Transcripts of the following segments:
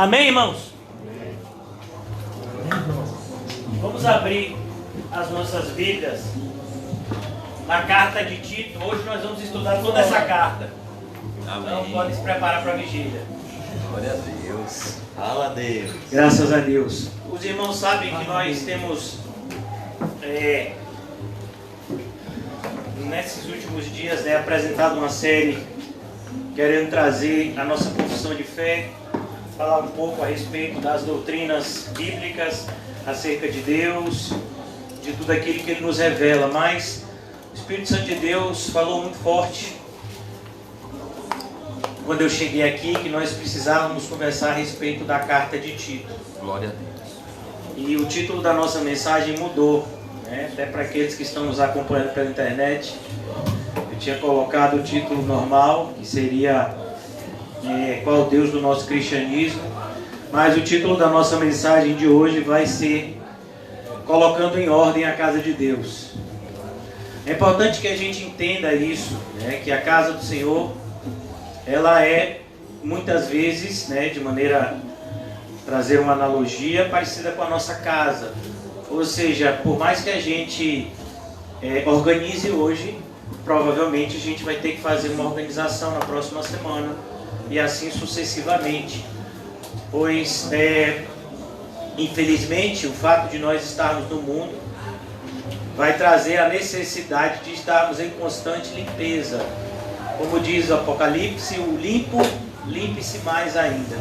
Amém, irmãos? Vamos abrir as nossas Bíblias na carta de Tito. Hoje nós vamos estudar toda essa carta. Amém. Então podem se preparar para a vigília. Glória a Deus. Fala a Deus. Graças a Deus. Os irmãos sabem que nós temos nesses últimos dias apresentado uma série querendo trazer a nossa confissão de fé, falar um pouco a respeito das doutrinas bíblicas acerca de Deus, de tudo aquilo que Ele nos revela. Mas o Espírito Santo de Deus falou muito forte quando eu cheguei aqui, que nós precisávamos conversar a respeito da carta de Tito. Glória a Deus. E o título da nossa mensagem mudou, até para aqueles que estão nos acompanhando pela internet. Eu tinha colocado o título normal, que seria Qual o Deus do nosso cristianismo? Mas o título da nossa mensagem de hoje vai ser Colocando em Ordem a Casa de Deus. É importante que a gente entenda isso, que a casa do Senhor, ela é muitas vezes, de maneira, trazer uma analogia parecida com a nossa casa. Ou seja, por mais que a gente organize hoje, provavelmente a gente vai ter que fazer uma organização na próxima semana e assim sucessivamente. Pois, infelizmente, o fato de nós estarmos no mundo vai trazer a necessidade de estarmos em constante limpeza. Como diz o Apocalipse, o limpo, limpe-se mais ainda.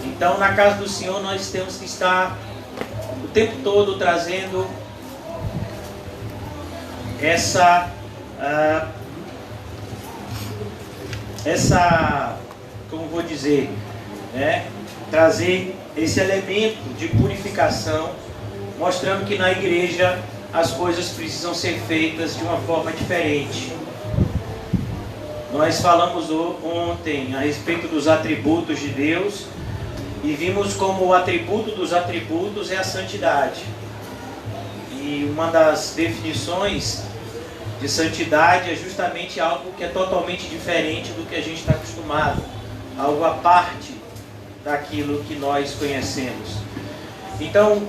Então, na casa do Senhor, nós temos que estar o tempo todo trazendo como vou dizer, trazer esse elemento de purificação, mostrando que na igreja as coisas precisam ser feitas de uma forma diferente. Nós falamos ontem a respeito dos atributos de Deus e vimos como o atributo dos atributos é a santidade. E uma das definições de santidade é justamente algo que é totalmente diferente do que a gente está acostumado, algo à parte daquilo que nós conhecemos. Então,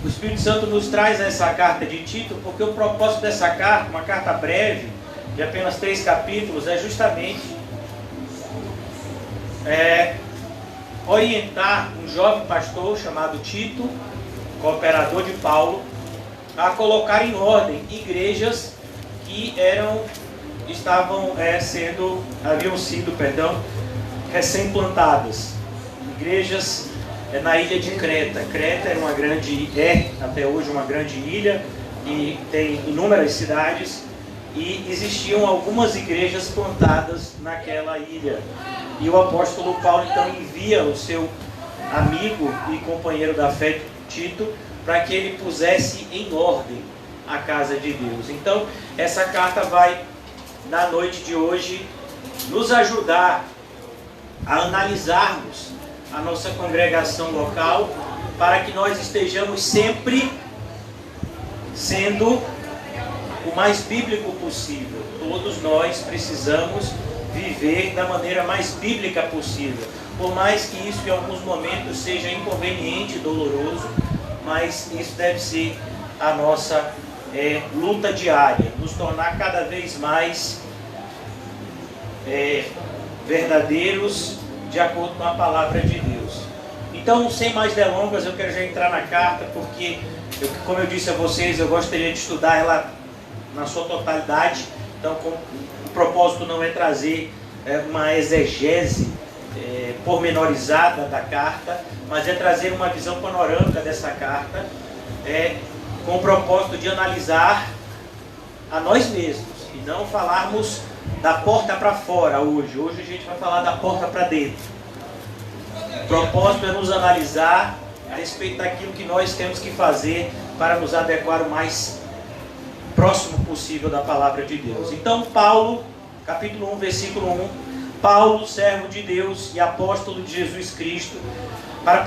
o Espírito Santo nos traz essa carta de Tito, porque o propósito dessa carta, uma carta breve, de apenas 3 capítulos, é justamente orientar um jovem pastor chamado Tito, cooperador de Paulo, a colocar em ordem igrejas que haviam sido recém-plantadas. Igrejas na ilha de Creta. Creta até hoje uma grande ilha e tem inúmeras cidades, e existiam algumas igrejas plantadas naquela ilha. E o apóstolo Paulo então envia o seu amigo e companheiro da fé, Tito, para que ele pusesse em ordem a casa de Deus. Então, essa carta vai, na noite de hoje, nos ajudar a analisarmos a nossa congregação local, para que nós estejamos sempre sendo o mais bíblico possível. Todos nós precisamos viver da maneira mais bíblica possível. Por mais que isso em alguns momentos seja inconveniente e doloroso, mas isso deve ser a nossa luta diária, nos tornar cada vez mais verdadeiros de acordo com a palavra de Deus. Então, sem mais delongas, eu quero já entrar na carta, porque, como eu disse a vocês, eu gostaria de estudar ela na sua totalidade. Então, o propósito não é trazer uma exegese pormenorizada da carta, mas é trazer uma visão panorâmica dessa carta, com o propósito de analisar a nós mesmos e não falarmos da porta para fora hoje. Hoje a gente vai falar da porta para dentro. O propósito é nos analisar a respeito daquilo que nós temos que fazer para nos adequar o mais próximo possível da palavra de Deus. Então, Paulo, capítulo 1, versículo 1, Paulo, servo de Deus e apóstolo de Jesus Cristo, para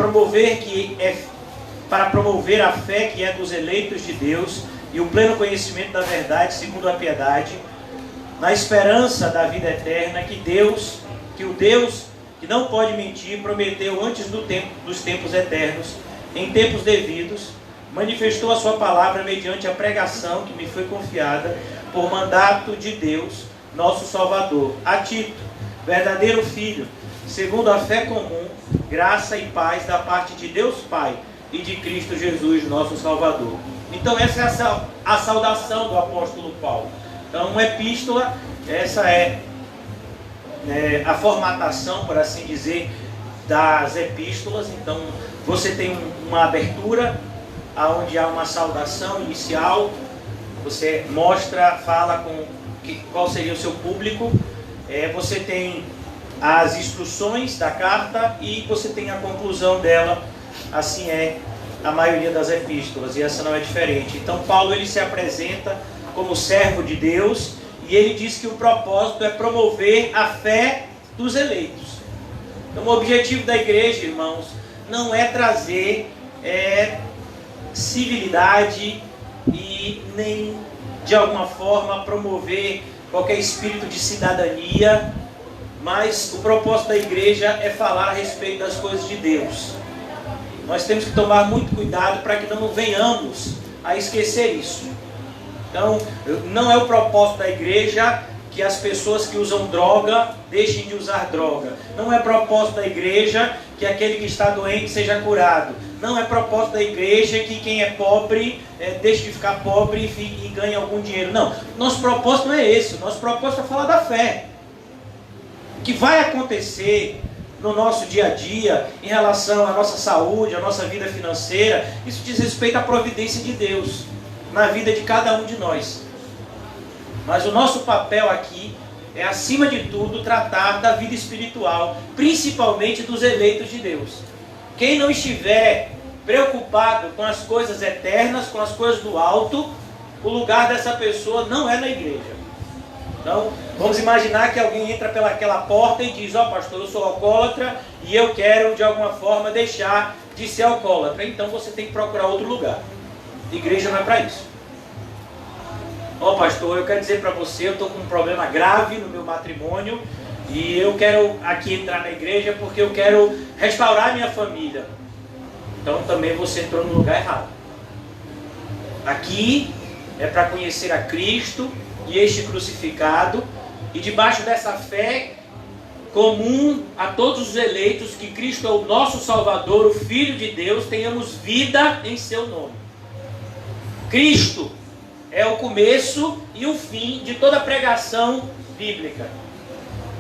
promover a fé que é dos eleitos de Deus e o pleno conhecimento da verdade segundo a piedade, na esperança da vida eterna que o Deus que não pode mentir, prometeu antes dos tempos eternos, em tempos devidos, manifestou a sua palavra mediante a pregação que me foi confiada por mandato de Deus, nosso Salvador, a Tito, verdadeiro filho, segundo a fé comum, graça e paz da parte de Deus Pai e de Cristo Jesus, nosso Salvador. Então essa é a saudação do apóstolo Paulo. Então uma epístola, essa é a formatação, por assim dizer, das epístolas. Então você tem uma abertura, onde há uma saudação inicial, você mostra, fala qual seria o seu público, você tem as instruções da carta e você tem a conclusão dela. Assim é a maioria das epístolas, e essa não é diferente. Então Paulo, ele se apresenta como servo de Deus, e ele diz que o propósito é promover a fé dos eleitos. Então o objetivo da igreja, irmãos, não é trazer civilidade e nem de alguma forma promover qualquer espírito de cidadania, mas o propósito da igreja é falar a respeito das coisas de Deus. Nós temos que tomar muito cuidado para que não venhamos a esquecer isso. Então, não é o propósito da igreja que as pessoas que usam droga deixem de usar droga. Não é propósito da igreja que aquele que está doente seja curado. Não é propósito da igreja que quem é pobre deixe de ficar pobre e ganhe algum dinheiro. Não, nosso propósito não é esse. Nosso propósito é falar da fé. O que vai acontecer no nosso dia a dia, em relação à nossa saúde, à nossa vida financeira, isso diz respeito à providência de Deus na vida de cada um de nós. Mas o nosso papel aqui é, acima de tudo, tratar da vida espiritual, principalmente dos eleitos de Deus. Quem não estiver preocupado com as coisas eternas, com as coisas do alto, o lugar dessa pessoa não é na igreja. Então, vamos imaginar que alguém entra pelaquela porta e diz: ó, pastor, eu sou alcoólatra e eu quero de alguma forma deixar de ser alcoólatra. Então você tem que procurar outro lugar. Igreja não é para isso. Ó, pastor, eu quero dizer para você, eu estou com um problema grave no meu matrimônio e eu quero aqui entrar na igreja porque eu quero restaurar minha família. Então também você entrou no lugar errado. Aqui é para conhecer a Cristo e este crucificado, e debaixo dessa fé comum a todos os eleitos, que Cristo é o nosso Salvador, o Filho de Deus, tenhamos vida em seu nome. Cristo é o começo e o fim de toda pregação bíblica.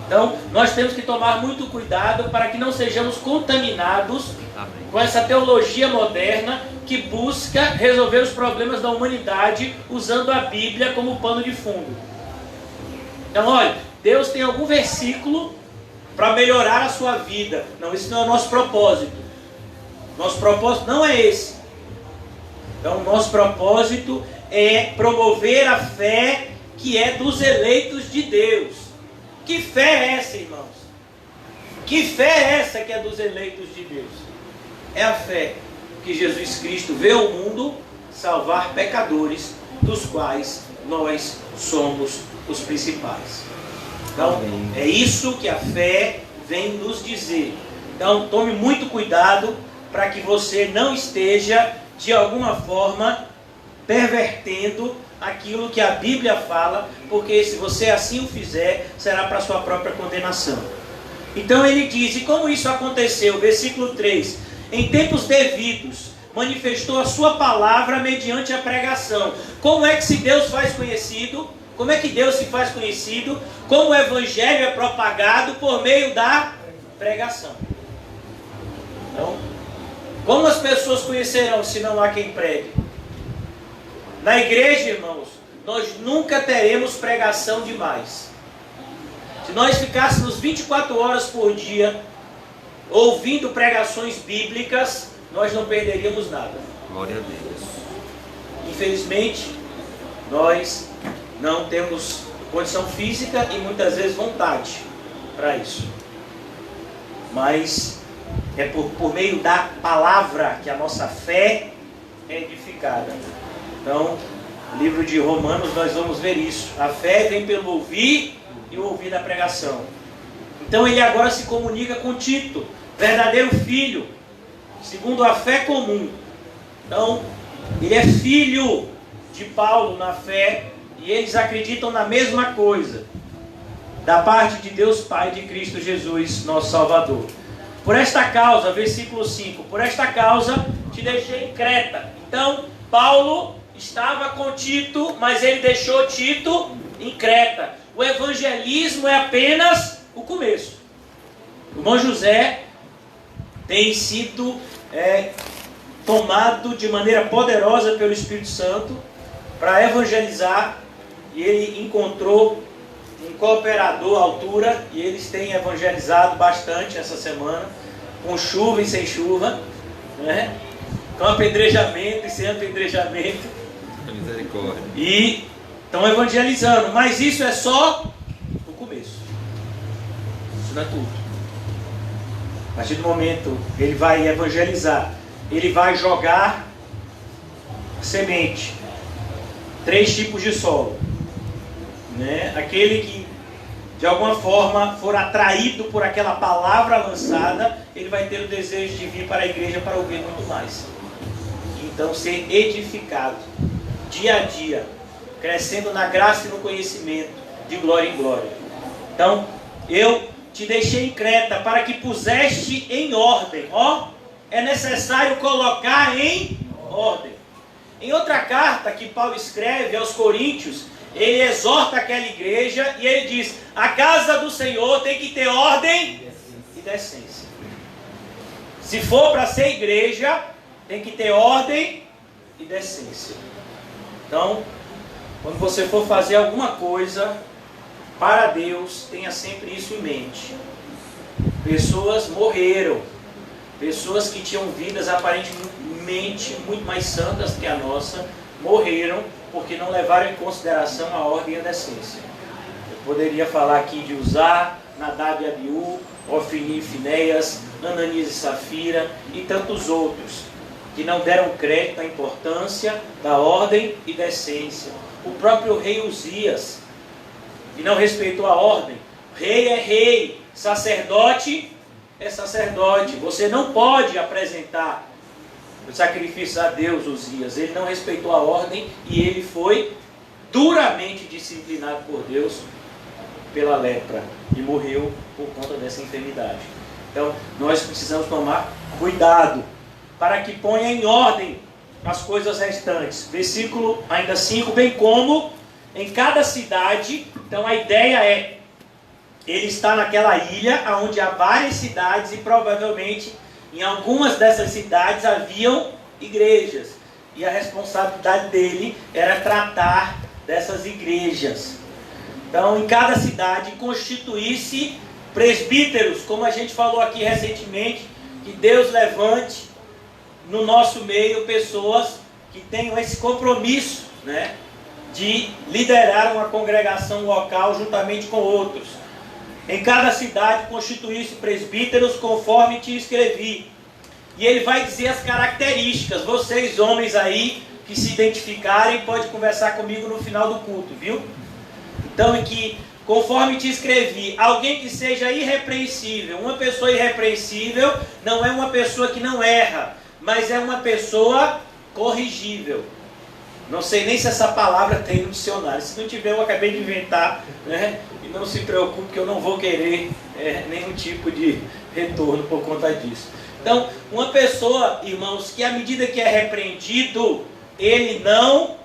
Então, nós temos que tomar muito cuidado para que não sejamos contaminados com essa teologia moderna que busca resolver os problemas da humanidade usando a Bíblia como pano de fundo. Então, olha, Deus tem algum versículo para melhorar a sua vida. Não, esse não é o nosso propósito. Nosso propósito não é esse. Então, nosso propósito é promover a fé que é dos eleitos de Deus. Que fé é essa, irmãos? Que fé é essa que é dos eleitos de Deus? É a fé que Jesus Cristo veio ao mundo salvar pecadores, dos quais nós somos os principais. Então, é isso que a fé vem nos dizer. Então, tome muito cuidado para que você não esteja, de alguma forma, pervertendo aquilo que a Bíblia fala, porque se você assim o fizer, será para a sua própria condenação. Então ele diz: e como isso aconteceu? Versículo 3: em tempos devidos, manifestou a sua palavra mediante a pregação. Como é que Deus faz conhecido? Como é que Deus se faz conhecido? Como o evangelho é propagado? Por meio da pregação. Então, como as pessoas conhecerão se não há quem pregue? Na igreja, irmãos, nós nunca teremos pregação demais. Se nós ficássemos 24 horas por dia ouvindo pregações bíblicas, nós não perderíamos nada. Glória a Deus. Infelizmente, nós não temos condição física e muitas vezes vontade para isso. Mas é por meio da palavra que a nossa fé é edificada. Então, no livro de Romanos nós vamos ver isso. A fé vem pelo ouvir e o ouvir da pregação. Então ele agora se comunica com Tito, verdadeiro filho, segundo a fé comum. Então, ele é filho de Paulo na fé, e eles acreditam na mesma coisa, da parte de Deus Pai de Cristo Jesus, nosso Salvador. Por esta causa, versículo 5, por esta causa te deixei em Creta. Então, Paulo estava com Tito, mas ele deixou Tito em Creta. O evangelismo é apenas o começo. O irmão José tem sido tomado de maneira poderosa pelo Espírito Santo para evangelizar, e ele encontrou um cooperador à altura, e eles têm evangelizado bastante essa semana, com chuva e sem chuva, né? Com apedrejamento e sem apedrejamento. Misericórdia. E estão evangelizando, mas isso é só o começo. Isso não é tudo. A partir do momento que ele vai evangelizar, ele vai jogar semente. 3 tipos de solo, né? Aquele que de alguma forma for atraído por aquela palavra lançada, ele vai ter o desejo de vir para a igreja para ouvir muito mais. Então ser edificado dia a dia, crescendo na graça e no conhecimento, de glória em glória. Então, eu te deixei em Creta para que puseste em ordem. É necessário colocar em ordem. Em outra carta que Paulo escreve aos Coríntios, ele exorta aquela igreja e ele diz: a casa do Senhor tem que ter ordem e decência. Se for para ser igreja, tem que ter ordem e decência. Então, quando você for fazer alguma coisa para Deus, tenha sempre isso em mente. Pessoas morreram, pessoas que tinham vidas aparentemente muito mais santas que a nossa, morreram porque não levaram em consideração a ordem e a decência. Eu poderia falar aqui de Uzá, Nadab e Abiú, Ofni e Finéias, Ananias e Safira e tantos outros, que não deram crédito à importância da ordem e decência. O próprio rei Uzias, que não respeitou a ordem. Rei é rei, sacerdote é sacerdote. Você não pode apresentar o sacrifício a Deus, Uzias. Ele não respeitou a ordem e ele foi duramente disciplinado por Deus pela lepra e morreu por conta dessa enfermidade. Então, nós precisamos tomar cuidado para que ponha em ordem as coisas restantes. Versículo ainda 5, bem como em cada cidade. Então a ideia é, ele está naquela ilha onde há várias cidades e provavelmente em algumas dessas cidades haviam igrejas. E a responsabilidade dele era tratar dessas igrejas. Então em cada cidade constituísse presbíteros, como a gente falou aqui recentemente, que Deus levante no nosso meio pessoas que tenham esse compromisso, né, de liderar uma congregação local juntamente com outros. Em cada cidade constituísse presbíteros conforme te escrevi. E ele vai dizer as características. Vocês homens aí que se identificarem, pode conversar comigo no final do culto, viu? Então, que conforme te escrevi, alguém que seja irrepreensível. Uma pessoa irrepreensível não é uma pessoa que não erra, mas é uma pessoa corrigível. Não sei nem se essa palavra tem no dicionário. Se não tiver, eu acabei de inventar, né? E não se preocupe que eu não vou querer nenhum tipo de retorno por conta disso. Então, uma pessoa, irmãos, que à medida que é repreendido, ele não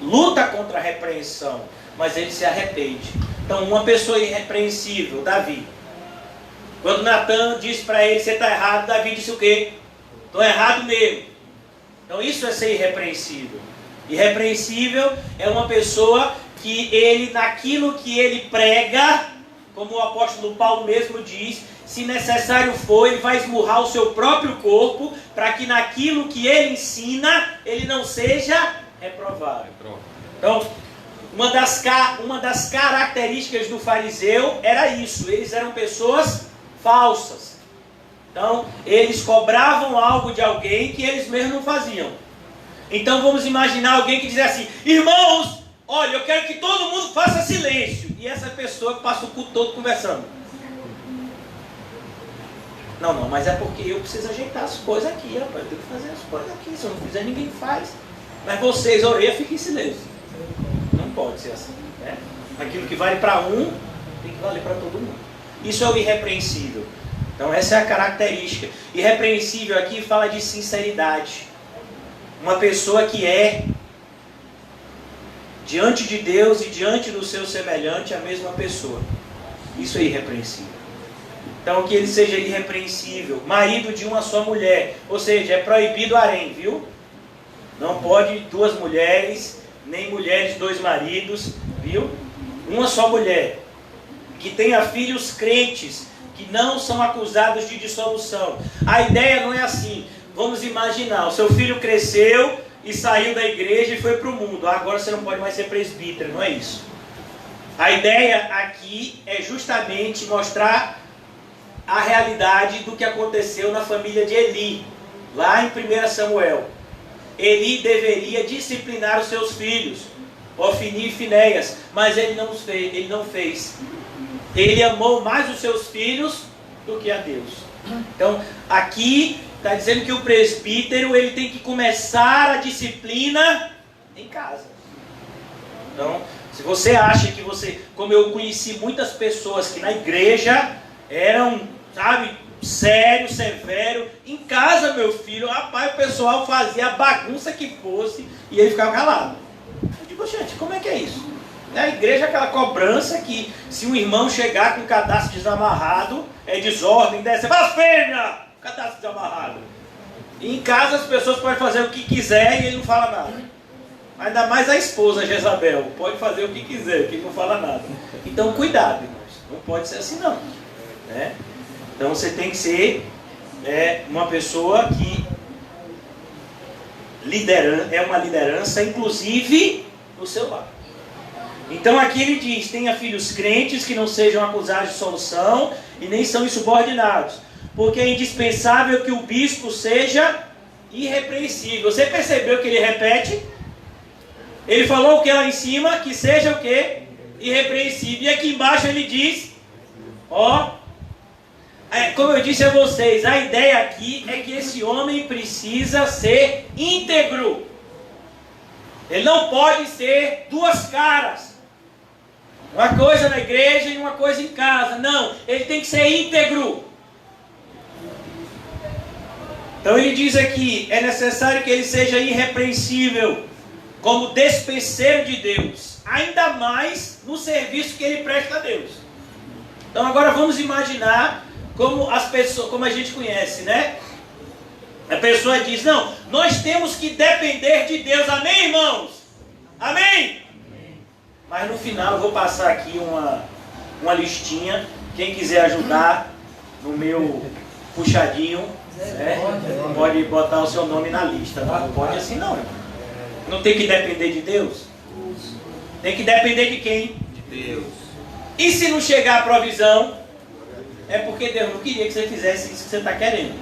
luta contra a repreensão, mas ele se arrepende. Então, uma pessoa irrepreensível, Davi. Quando Natan disse para ele: você está errado, Davi disse o quê? Estou errado mesmo. Então isso é ser irrepreensível. Irrepreensível é uma pessoa que ele, naquilo que ele prega, como o apóstolo Paulo mesmo diz, se necessário for, ele vai esmurrar o seu próprio corpo, para que naquilo que ele ensina, ele não seja reprovado. Então, uma das características do fariseu era isso: eles eram pessoas falsas. Então, eles cobravam algo de alguém que eles mesmos não faziam. Então, vamos imaginar alguém que diz assim: irmãos, olha, eu quero que todo mundo faça silêncio. E essa pessoa passa o culto todo conversando. Não, mas é porque eu preciso ajeitar as coisas aqui, rapaz. Eu tenho que fazer as coisas aqui. Se eu não fizer, ninguém faz. Mas vocês, orelha, fiquem em silêncio. Não pode ser assim, né? Aquilo que vale para um, tem que valer para todo mundo. Isso é o irrepreensível. Então essa é a característica. Irrepreensível aqui fala de sinceridade. Uma pessoa que é, diante de Deus e diante do seu semelhante, a mesma pessoa. Isso é irrepreensível. Então que ele seja irrepreensível, marido de uma só mulher. Ou seja, é proibido harém, viu? Não pode duas mulheres, nem mulheres dois maridos, viu? Uma só mulher. Que tenha filhos crentes, que não são acusados de dissolução. A ideia não é assim. Vamos imaginar, o seu filho cresceu e saiu da igreja e foi para o mundo. Agora você não pode mais ser presbítero, não é isso. A ideia aqui é justamente mostrar a realidade do que aconteceu na família de Eli, lá em 1 Samuel. Eli deveria disciplinar os seus filhos, Ofni e Finéias, mas ele não fez. Ele amou mais os seus filhos do que a Deus. Então, aqui está dizendo que o presbítero ele tem que começar a disciplina em casa. Então, se você acha que você... Como eu conheci muitas pessoas que na igreja eram, sabe, sério, severo. Em casa, meu filho, rapaz, o pessoal fazia a bagunça que fosse e ele ficava calado. Eu digo, gente, como é que é isso? Na igreja, aquela cobrança que se um irmão chegar com o cadastro desamarrado, é desordem, desce, mas fêmea, cadastro desamarrado. E em casa as pessoas podem fazer o que quiser e ele não fala nada. Ainda mais a esposa Jezabel, pode fazer o que quiser, que ele não fala nada. Então cuidado, irmãos, não pode ser assim não. Né? Então você tem que ser uma pessoa que é uma liderança, inclusive no seu lar. Então aqui ele diz, tenha filhos crentes que não sejam acusados de dissolução e nem são insubordinados, porque é indispensável que o bispo seja irrepreensível. Você percebeu que ele repete? Ele falou o que lá em cima? Que seja o que? Irrepreensível. E aqui embaixo ele diz, como eu disse a vocês, a ideia aqui é que esse homem precisa ser íntegro. Ele não pode ser duas caras. Uma coisa na igreja e uma coisa em casa. Não, ele tem que ser íntegro. Então ele diz aqui, é necessário que ele seja irrepreensível, como despenseiro de Deus, ainda mais no serviço que ele presta a Deus. Então agora vamos imaginar como as pessoas, como a gente conhece, né? A pessoa diz, não, nós temos que depender de Deus, amém, irmãos? Amém? Mas no final eu vou passar aqui uma listinha, quem quiser ajudar no meu puxadinho, pode botar o seu nome na lista, não pode assim não. Não tem que depender de Deus? Tem que depender de quem? De Deus. E se não chegar a provisão, é porque Deus não queria que você fizesse isso que você está querendo.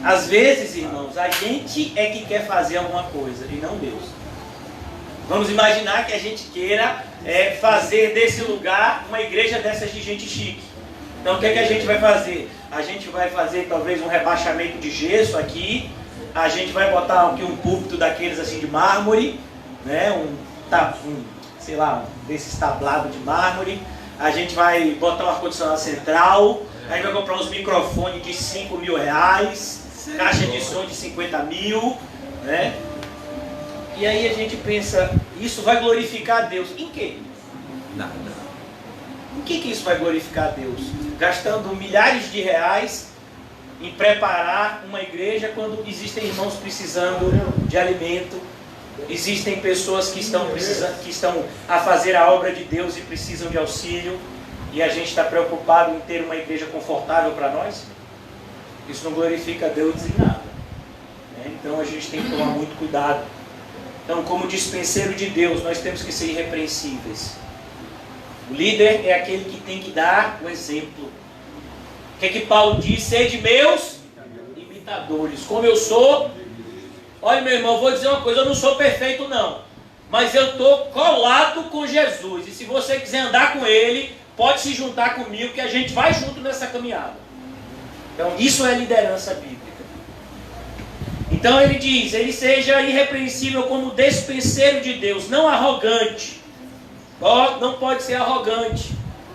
Às vezes, irmãos, a gente é que quer fazer alguma coisa e não Deus. Vamos imaginar que a gente queira fazer desse lugar uma igreja dessas de gente chique. Então o que é que a gente vai fazer? A gente vai fazer talvez um rebaixamento de gesso aqui. A gente vai botar aqui um púlpito daqueles assim de mármore, né? Sei lá, desses tablados de mármore. A gente vai botar um ar-condicionado central. A gente vai comprar uns microfones de 5 mil reais. Caixa de som de 50 mil, né? E aí a gente pensa, isso vai glorificar a Deus. Em quê? Nada. Em que isso vai glorificar a Deus? Gastando milhares de reais em preparar uma igreja quando existem irmãos precisando de alimento, existem pessoas que estão a fazer a obra de Deus e precisam de auxílio, e a gente está preocupado em ter uma igreja confortável para nós? Isso não glorifica a Deus em nada. Então a gente tem que tomar muito cuidado. Então, como dispenseiro de Deus, nós temos que ser irrepreensíveis. O líder é aquele que tem que dar o exemplo. O que é que Paulo diz? Sede meus imitadores. Como eu sou Olha, meu irmão, vou dizer uma coisa, eu não sou perfeito não, mas eu estou colado com Jesus, e se você quiser andar com Ele, pode se juntar comigo, que a gente vai junto nessa caminhada. Então, isso é liderança bíblica. Então ele diz, ele seja irrepreensível como despenseiro de Deus, não arrogante. Não pode ser arrogante.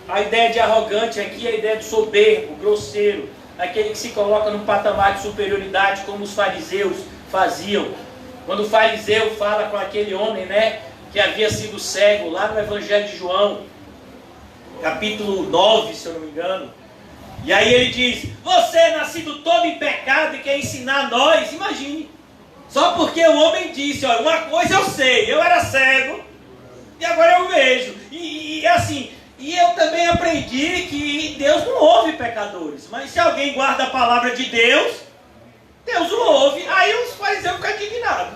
A ideia de arrogante aqui é a ideia do soberbo, grosseiro, aquele que se coloca num patamar de superioridade, como os fariseus faziam. Quando o fariseu fala com aquele homem, né, que havia sido cego, lá no Evangelho de João, capítulo 9, se eu não me engano, e aí ele diz, você é nascido todo em pecado e quer ensinar a nós. Imagine, só porque o homem disse, olha, uma coisa eu sei, eu era cego e agora eu vejo. E assim, e eu também aprendi que Deus não ouve pecadores, mas se alguém guarda a palavra de Deus, Deus o ouve. Aí os fariseus ficam indignados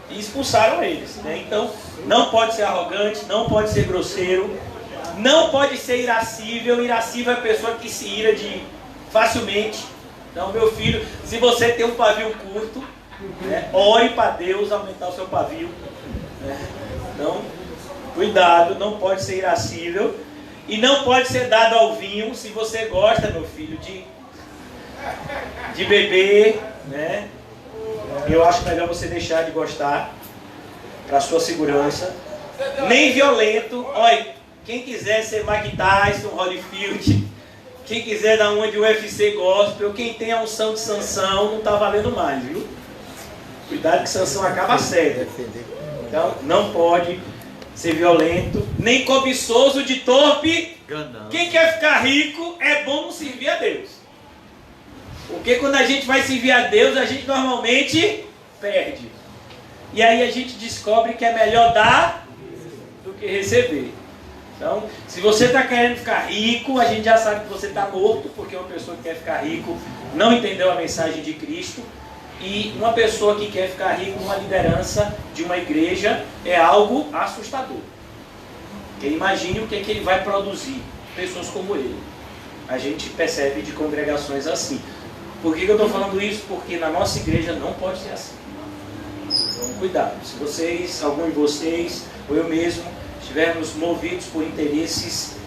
e expulsaram eles, né? Então, não pode ser arrogante, não pode ser grosseiro, não pode ser irascível. Irascível é a pessoa que se ira facilmente. Então, meu filho, se você tem um pavio curto, né, ore para Deus aumentar o seu pavio, né? Então, cuidado, não pode ser irascível. E não pode ser dado ao vinho. Se você gosta, meu filho, de beber, né, eu acho melhor você deixar de gostar, para a sua segurança. Nem violento. Olha, quem quiser ser Mike Tyson, Holyfield, quem quiser dar uma de UFC gospel, quem tem a unção de Sansão, não está valendo mais, viu? Cuidado que Sansão acaba cedo. Então, não pode ser violento, nem cobiçoso de torpe. Quem quer ficar rico, é bom não servir a Deus. Porque quando a gente vai servir a Deus, a gente normalmente perde. E aí a gente descobre que é melhor dar do que receber. Então, se você está querendo ficar rico, a gente já sabe que você está morto, porque uma pessoa que quer ficar rico não entendeu a mensagem de Cristo. E uma pessoa que quer ficar rico numa liderança de uma igreja é algo assustador. Porque imagine o que é que ele vai produzir. Pessoas como ele. A gente percebe de congregações assim. Por que eu estou falando isso? Porque na nossa igreja não pode ser assim. Então, cuidado. Se vocês, algum de vocês, ou eu mesmo, estivermos movidos por interesses,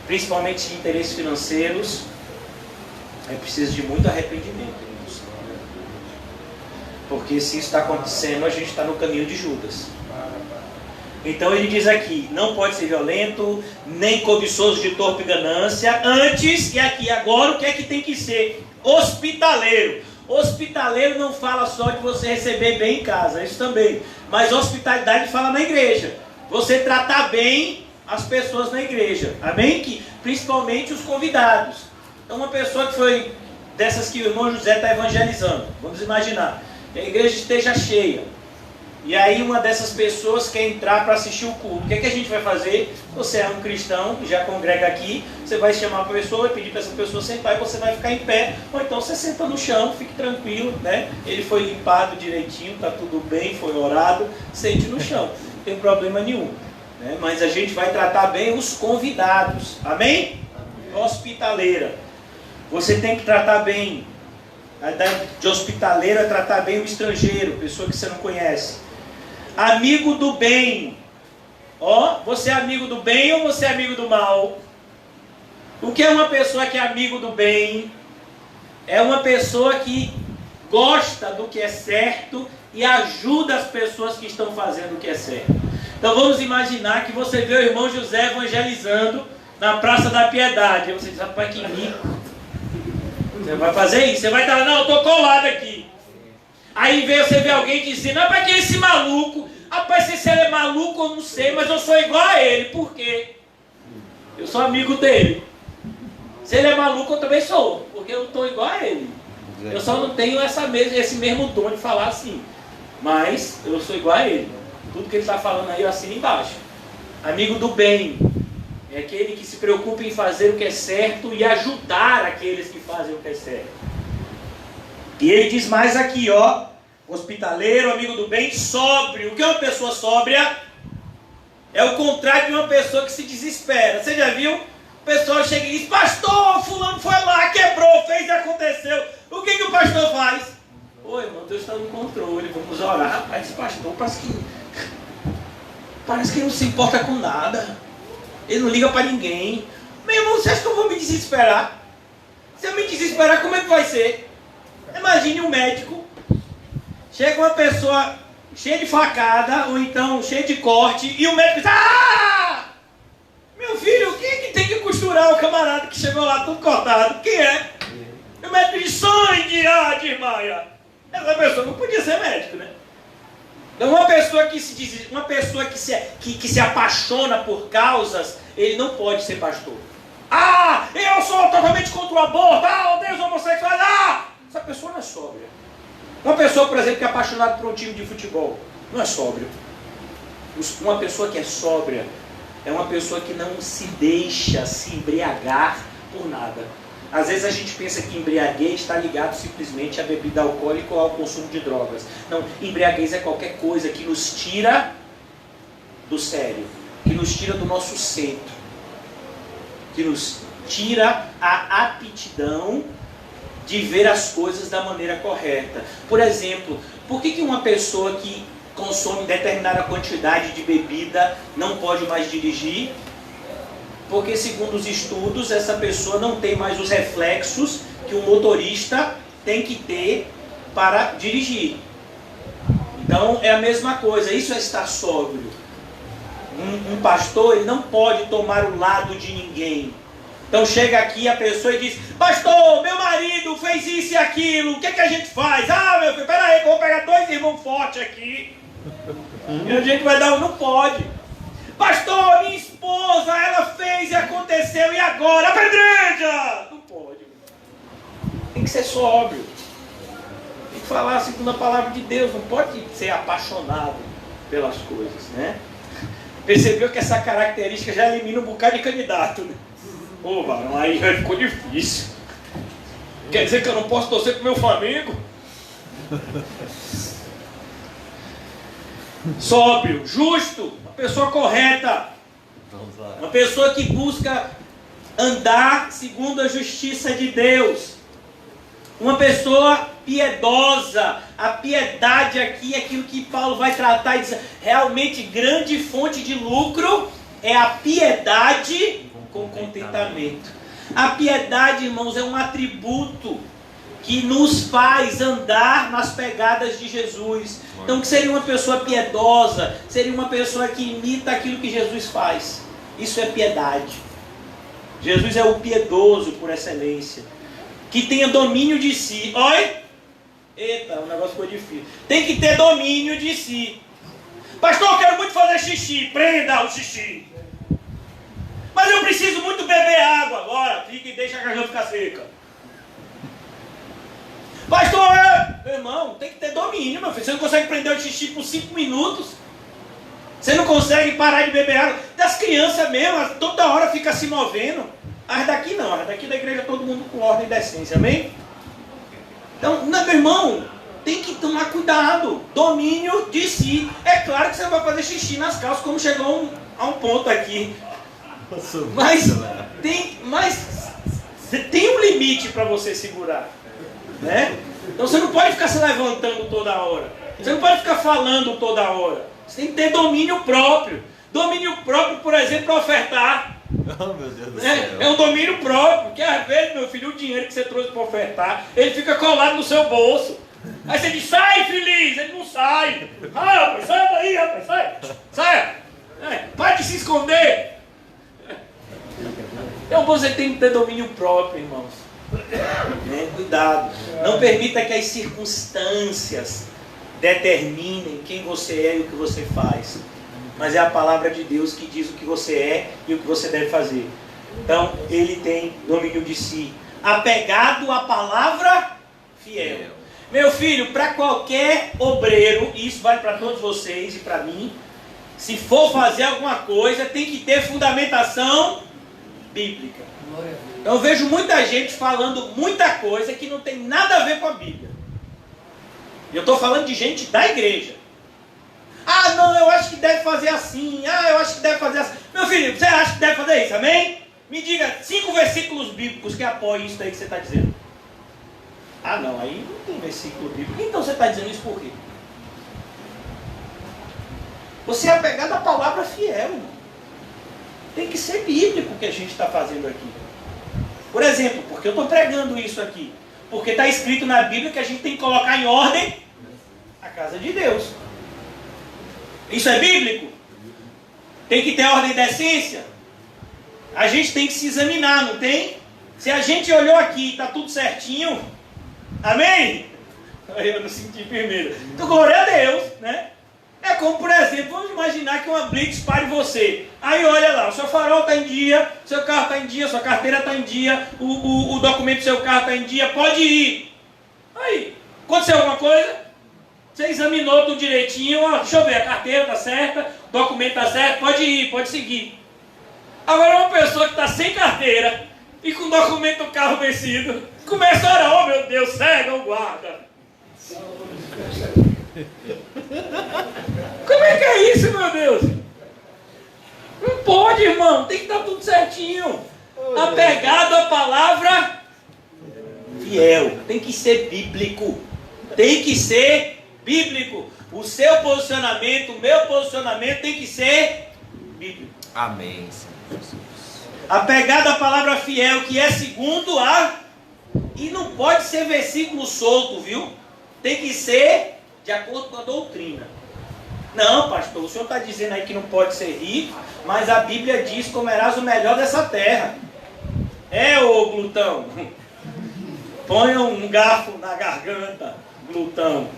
principalmente interesses financeiros, é preciso de muito arrependimento. Porque se isso está acontecendo, a gente está no caminho de Judas. Então ele diz aqui, não pode ser violento, nem cobiçoso de torpe ganância. Antes, e aqui agora, o que é que tem que ser? Hospitaleiro. Hospitaleiro não fala só de você receber bem em casa, isso também. Mas hospitalidade fala na igreja. Você tratar bem as pessoas na igreja. Amém? Que, principalmente os convidados. Então uma pessoa que foi dessas que o irmão José está evangelizando. Vamos imaginar. Que a igreja esteja cheia. E aí uma dessas pessoas quer entrar para assistir o culto. O que é que a gente vai fazer? Você é um cristão que já congrega aqui, você vai chamar a pessoa e pedir para essa pessoa sentar e você vai ficar em pé. Ou então você senta no chão, fique tranquilo, né? Ele foi limpado direitinho, está tudo bem, foi orado, sente no chão. Não tem problema nenhum. Né? Mas a gente vai tratar bem os convidados. Amém? Hospitaleira. Você tem que tratar bem. A ideia de hospitaleiro é tratar bem o estrangeiro, pessoa que você não conhece. Amigo do bem. Ó, você é amigo do bem ou você é amigo do mal? O que é uma pessoa que é amigo do bem? É uma pessoa que gosta do que é certo e ajuda as pessoas que estão fazendo o que é certo. Então vamos imaginar que você vê o irmão José evangelizando na Praça da Piedade. Aí você diz, rapaz, que rico. Você vai fazer isso, você vai estar, não, eu estou colado aqui. Aí você vê alguém dizendo, rapaz, que é esse maluco? Rapaz, se ele é maluco eu não sei, mas eu sou igual a ele. Por quê? Eu sou amigo dele. Se ele é maluco eu também sou, porque eu estou igual a ele. Eu só não tenho esse mesmo dom de falar assim. Mas eu sou igual a ele. Tudo que ele está falando aí eu assino embaixo. Amigo do bem. É aquele que se preocupa em fazer o que é certo e ajudar aqueles que fazem o que é certo. E ele diz mais aqui, ó. Hospitaleiro, amigo do bem, sóbrio. O que é uma pessoa sóbria? É o contrário de uma pessoa que se desespera. Você já viu? O pessoal chega e diz, pastor, fulano foi lá, quebrou, fez e aconteceu. O que o pastor faz? Oi, irmão, Deus está no controle, vamos orar. Rapaz, esse pastor parece que ele não se importa com nada. Ele não liga para ninguém. Meu irmão, você acha que eu vou me desesperar? Se eu me desesperar, como é que vai ser? Imagine um médico, chega uma pessoa cheia de facada, ou então cheia de corte, e o médico diz, meu filho, quem é que tem que costurar o camarada que chegou lá tudo cortado? Quem é? O médico diz, sangue, desmaia. Essa pessoa não podia ser médico, né? Então uma pessoa que se apaixona por causas, ele não pode ser pastor. Eu sou totalmente contra o aborto, odeio os homossexuais, essa pessoa não é sóbria. Uma pessoa, por exemplo, que é apaixonada por um time de futebol, não é sóbrio. Uma pessoa que é sóbria é uma pessoa que não se deixa se embriagar por nada. Às vezes a gente pensa que embriaguez está ligado simplesmente à bebida alcoólica ou ao consumo de drogas. Não, embriaguez é qualquer coisa que nos tira do sério, que nos tira do nosso centro, que nos tira a aptidão de ver as coisas da maneira correta. Por exemplo, por que uma pessoa que consome determinada quantidade de bebida não pode mais dirigir? Porque, segundo os estudos, essa pessoa não tem mais os reflexos que um motorista tem que ter para dirigir. Então, é a mesma coisa, isso é estar sóbrio. Um pastor, ele não pode tomar o lado de ninguém. Então chega aqui a pessoa e diz, pastor, meu marido fez isso e aquilo, o que é que a gente faz? Meu filho, peraí, que eu vou pegar 2 irmãos fortes aqui. E a gente vai dar não pode. Pastor, minha esposa, ela fez e aconteceu, e agora? Apedreja! Não pode. Tem que ser sóbrio. Tem que falar segundo a palavra de Deus, não pode ser apaixonado pelas coisas, né? Percebeu que essa característica já elimina um bocado de candidato, né? Varão, aí já ficou difícil. Quer dizer que eu não posso torcer pro meu Flamengo? Sóbrio, justo, uma pessoa correta, uma pessoa que busca andar segundo a justiça de Deus, uma pessoa piedosa. A piedade aqui é aquilo que Paulo vai tratar e dizer, realmente grande fonte de lucro é a piedade com contentamento. A piedade, irmãos, é um atributo que nos faz andar nas pegadas de Jesus. Então, que seria uma pessoa piedosa? Seria uma pessoa que imita aquilo que Jesus faz. Isso é piedade. Jesus é o piedoso por excelência. Que tenha domínio de si. Oi? Eita, o negócio ficou difícil. Tem que ter domínio de si. Pastor, eu quero muito fazer xixi. Prenda o xixi. Mas eu preciso muito beber água. Agora, fica e deixa a garganta ficar seca. Pastor, irmão, tem que ter domínio, meu filho. Você não consegue prender o xixi por 5 minutos. Você não consegue parar de beber água. Das crianças mesmo, toda hora fica se movendo. As daqui não, as daqui da igreja todo mundo com ordem e decência, amém? Então, meu irmão, tem que tomar cuidado. Domínio de si. É claro que você não vai fazer xixi nas calças, como chegou a um ponto aqui. Mas tem um limite para você segurar, né? Então você não pode ficar se levantando toda hora. Você não pode ficar falando toda hora. Você tem que ter domínio próprio. Domínio próprio, por exemplo, para ofertar. Oh, meu Deus do céu. É um domínio próprio. Que às vezes, meu filho, o dinheiro que você trouxe para ofertar, ele fica colado no seu bolso. Aí você diz, sai, feliz. Ele não sai. Rapaz, sai daí, rapaz, sai. Sai. Vai de se esconder. Então você tem que ter domínio próprio, irmãos. Cuidado. Não permita que as circunstâncias determinem quem você é e o que você faz. Mas é a palavra de Deus que diz o que você é e o que você deve fazer. Então, ele tem domínio de si. Apegado à palavra fiel. Meu filho, para qualquer obreiro, e isso vale para todos vocês e para mim, se for fazer alguma coisa, tem que ter fundamentação bíblica. Então, eu vejo muita gente falando muita coisa que não tem nada a ver com a Bíblia. E eu estou falando de gente da igreja. Não, eu acho que deve fazer assim. Eu acho que deve fazer assim. Meu filho, você acha que deve fazer isso, amém? Me diga 5 versículos bíblicos que apoiem isso aí que você está dizendo. Ah não, aí não tem versículo bíblico. Então você está dizendo isso por quê? Você é apegado à palavra fiel, irmão. Tem que ser bíblico o que a gente está fazendo aqui. Por exemplo, porque eu estou pregando isso aqui? Porque está escrito na Bíblia que a gente tem que colocar em ordem a casa de Deus. Isso é bíblico? Tem que ter ordem e decência? A gente tem que se examinar, não tem? Se a gente olhou aqui e está tudo certinho, amém? Eu não senti firmeza. Então, glória a Deus, né? É como, por exemplo, vamos imaginar que uma blitz pare você. Aí olha lá, o seu farol está em dia, seu carro está em dia, sua carteira está em dia, o documento do seu carro está em dia, pode ir. Aí, aconteceu alguma coisa? Você examinou tudo direitinho, ó, deixa eu ver, a carteira está certa, o documento está certo, pode ir, pode seguir. Agora uma pessoa que está sem carteira e com o documento do carro vencido, começa a orar, oh meu Deus, cega ou guarda. Como é que é isso, meu Deus? Não pode, irmão, tem que estar tudo certinho. Apegado à palavra fiel, tem que ser bíblico. Tem que ser bíblico. O seu posicionamento, o meu posicionamento tem que ser bíblico. Amém, Senhor Jesus. Apegado à palavra fiel, que é segundo a... E não pode ser versículo solto, viu? Tem que ser de acordo com a doutrina. Não, pastor, o senhor está dizendo aí que não pode ser rico, mas a Bíblia diz: comerás o melhor dessa terra. É, ô glutão. Ponha um garfo na garganta, glutão.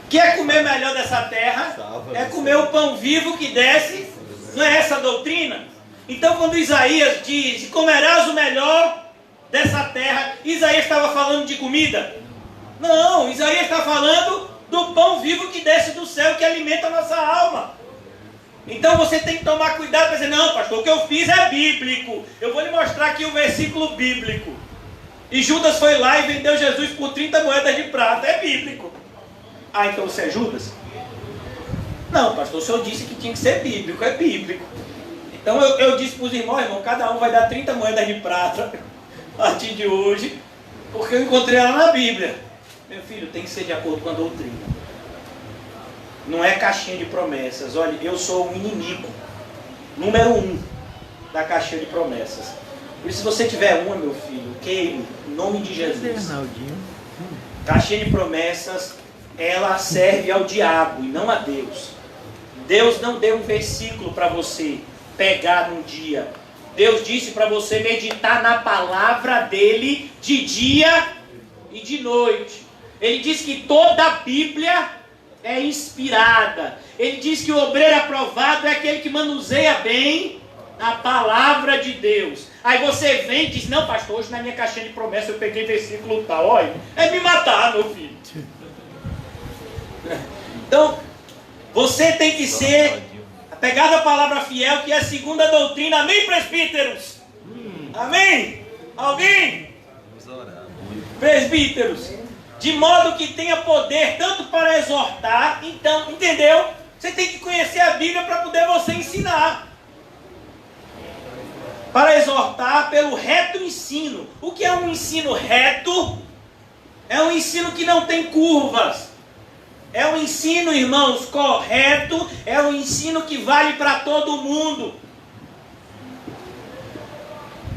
Quer comer melhor dessa terra? É comer o pão vivo que desce. Não é essa a doutrina? Então quando Isaías diz: comerás o melhor dessa terra, Isaías estava falando de comida? Não, Isaías está falando do pão vivo que desce do céu, que alimenta a nossa alma. Então você tem que tomar cuidado para dizer: não, pastor, o que eu fiz é bíblico. Eu vou lhe mostrar aqui o versículo bíblico. E Judas foi lá e vendeu Jesus por 30 moedas de prata. É bíblico. Ah, então você é Judas? Não, pastor, o senhor disse que tinha que ser bíblico. É bíblico. Então eu disse para os irmãos: irmão, cada um vai dar 30 moedas de prata a partir de hoje, porque eu encontrei ela na Bíblia. Meu filho, tem que ser de acordo com a doutrina. Não é caixinha de promessas. Olha, eu sou o inimigo número 1 da caixinha de promessas. Por isso, se você tiver uma, meu filho, queime, em nome de Jesus. Caixinha de promessas, ela serve ao diabo e não a Deus. Deus não deu um versículo para você pegar num dia. Deus disse para você meditar na palavra dele de dia e de noite. Ele diz que toda a Bíblia é inspirada. Ele diz que o obreiro aprovado é aquele que manuseia bem a palavra de Deus. Aí você vem e diz: não, pastor, hoje na minha caixinha de promessa eu peguei versículo tal. Olha, é me matar, meu filho. Então, você tem que ser apegado à palavra fiel, que é a segunda doutrina. Amém, presbíteros? Amém? Alguém? Vamos orar. Presbíteros, de modo que tenha poder tanto para exortar. Então, entendeu? Você tem que conhecer a Bíblia para poder você ensinar. Para exortar pelo reto ensino. O que é um ensino reto? É um ensino que não tem curvas. É um ensino, irmãos, correto. É um ensino que vale para todo mundo.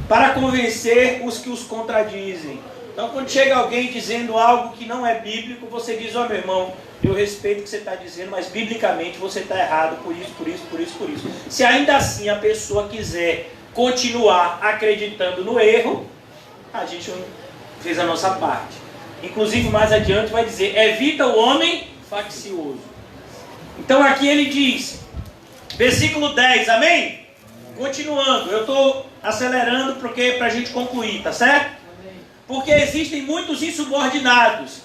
Para convencer os que os contradizem. Então, quando chega alguém dizendo algo que não é bíblico, você diz: ó, meu irmão, eu respeito o que você está dizendo, mas biblicamente você está errado por isso, por isso, por isso, por isso. Se ainda assim a pessoa quiser continuar acreditando no erro, a gente fez a nossa parte. Inclusive, mais adiante vai dizer: evita o homem faccioso. Então aqui ele diz, versículo 10, amém? Continuando, eu estou acelerando porque para a gente concluir, tá certo? Porque existem muitos insubordinados.